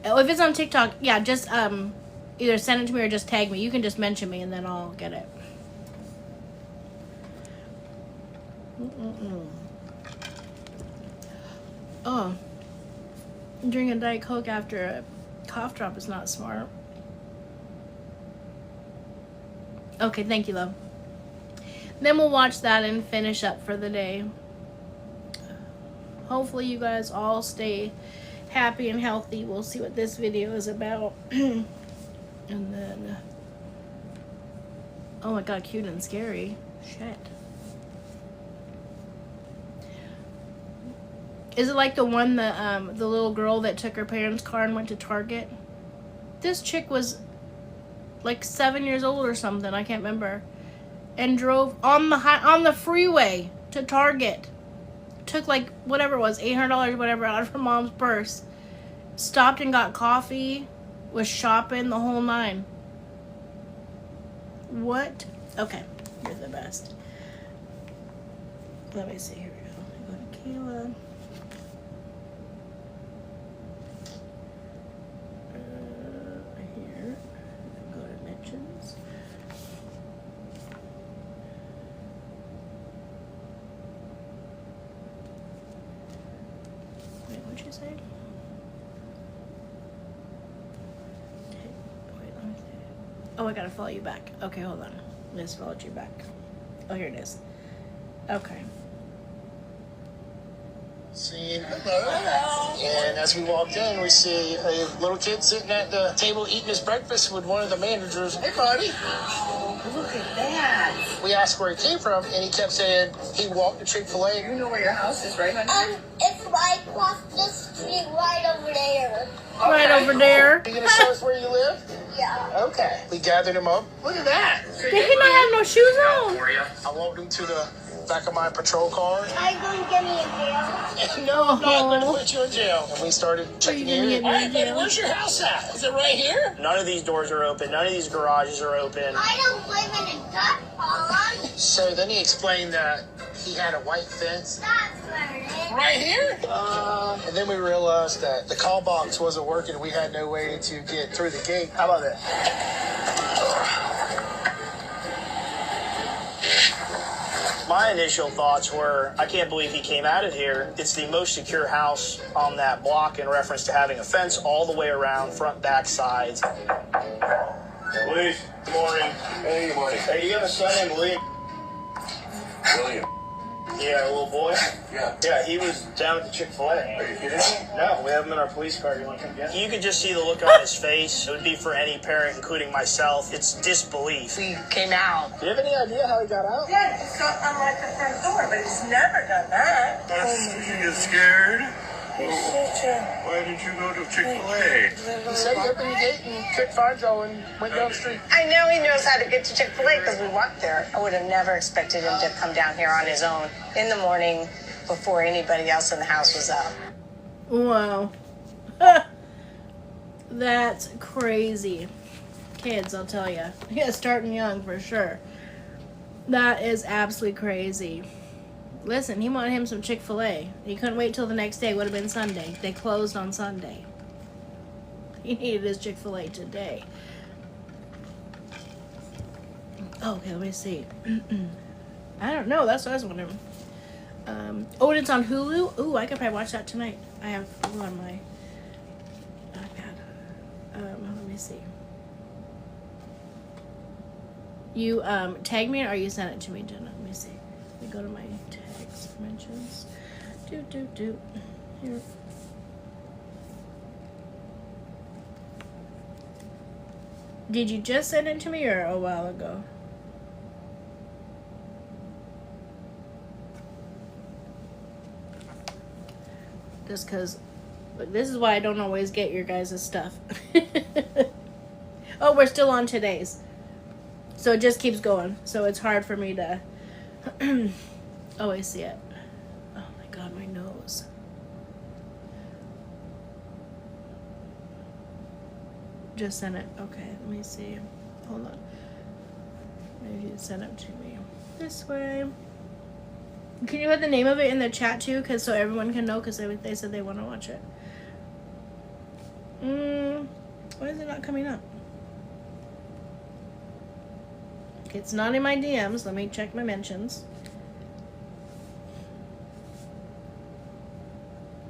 Oh, if it's on TikTok, yeah, just either send it to me or just tag me. You can just mention me and then I'll get it. Oh, drinking a Diet Coke after a cough drop is not smart. Okay, thank you, love. Then we'll watch that and finish up for the day. Hopefully you guys all stay happy and healthy. We'll see what this video is about. And then, oh my god, cute and scary. Shit. Is it like the one that the little girl that took her parents' car and went to Target? This chick was like 7 years old or something, I can't remember, and drove on the freeway to Target. Took like whatever it was, $800 whatever out of her mom's purse. Stopped and got coffee, was shopping, the whole nine. What? Okay, you're the best. Let me see, here we go. Go to Kayla. Here, go to mentions. you say? Okay, wait, let me see. Oh, I gotta follow you back. Okay, hold on. I just followed you back. Oh, here it is. Okay. Scene. Hello. And as we walked in, we see a little kid sitting at the table eating his breakfast with one of the managers. Hey, buddy. Look at that. We asked where he came from, and he kept saying he walked to Chick-fil-A. You know where your house is, right, honey? It's right across the street, right over there. Okay. Right over there. You gonna show us where you live? Yeah. Okay. We gathered him up. Look at that. Did he not have no shoes on? I walked him to the back of my patrol car. Are you going to get me in jail? No, I'm not going to put you in jail. And we started checking in. All right, buddy, where's your house at? Is it right here? None of these doors are open. None of these garages are open. I don't live in a duck pond. So then he explained that he had a white fence. That's where it is. Right here? And then we realized that the call box wasn't working. We had no way to get through the gate. How about that? My initial thoughts were, I can't believe he came out of here. It's the most secure house on that block in reference to having a fence all the way around, front, back, sides. Police, good morning. Hey, good morning. Hey, you have a son named William? William. Yeah, a little boy? Yeah. Yeah, he was down at the Chick-fil-A. Are you kidding me? No, we have him in our police car. You want to come get him? You could just see the look on his face. It would be for any parent, including myself. It's disbelief. We came out. Do you have any idea how he got out? Yeah, just got unlocked the front door, but he's never done that. Did you get scared? He's such a... Why did you go to Chick-fil-A? He said he opened the gate and couldn't find y'all and went down the street. I know he knows how to get to Chick-fil-A because we walked there. I would have never expected him to come down here on his own in the morning before anybody else in the house was up. Wow. That's crazy. Kids, I'll tell you. Yeah, starting young for sure. That is absolutely crazy. Listen, he wanted him some Chick-fil-A. He couldn't wait till the next day. It would have been Sunday. They closed on Sunday. He needed his Chick-fil-A today. Oh, okay, let me see. I don't know. That's what I was wondering. Oh, and it's on Hulu? Ooh, I could probably watch that tonight. I have Hulu on my iPad. Let me see. You tagged me or you sent it to me, Jenna? Let me see. Let me go to my tags, mentions. Here. Did you just send it to me or a while ago? Just because, look, this is why I don't always get your guys' stuff. Oh, we're still on today's. So it just keeps going. So it's hard for me to always see it. Oh my God, my nose. Just send it. Okay, let me see. Hold on. Maybe you send it to me this way. Can you put the name of it in the chat too? Cause so everyone can know. Cause they said they want to watch it. Why is it not coming up? Okay, it's not in my DMs. Let me check my mentions.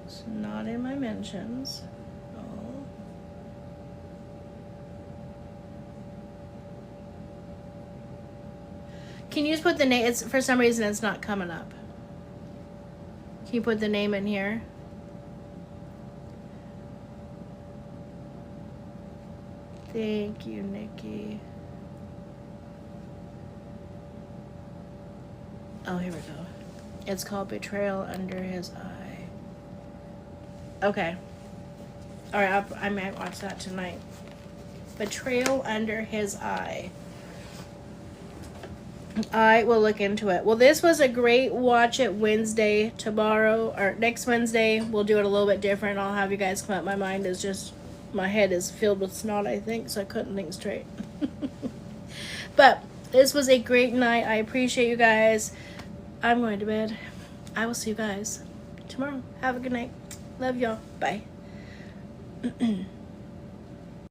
It's not in my mentions. Oh. Can you just put the name? It's for some reason it's not coming up. Can you put the name in here? Thank you, Nikki. Oh, here we go. It's called Betrayal Under His Eye. Okay. Alright, I might watch that tonight. Betrayal Under His Eye. I will look into it. Well, this was a great watch it Wednesday. Tomorrow, or next Wednesday, we'll do it a little bit different. I'll have you guys come up. My mind is just, my head is filled with snot, I think, so I couldn't think straight. But this was a great night. I appreciate you guys. I'm going to bed. I will see you guys tomorrow. Have a good night. Love y'all. Bye.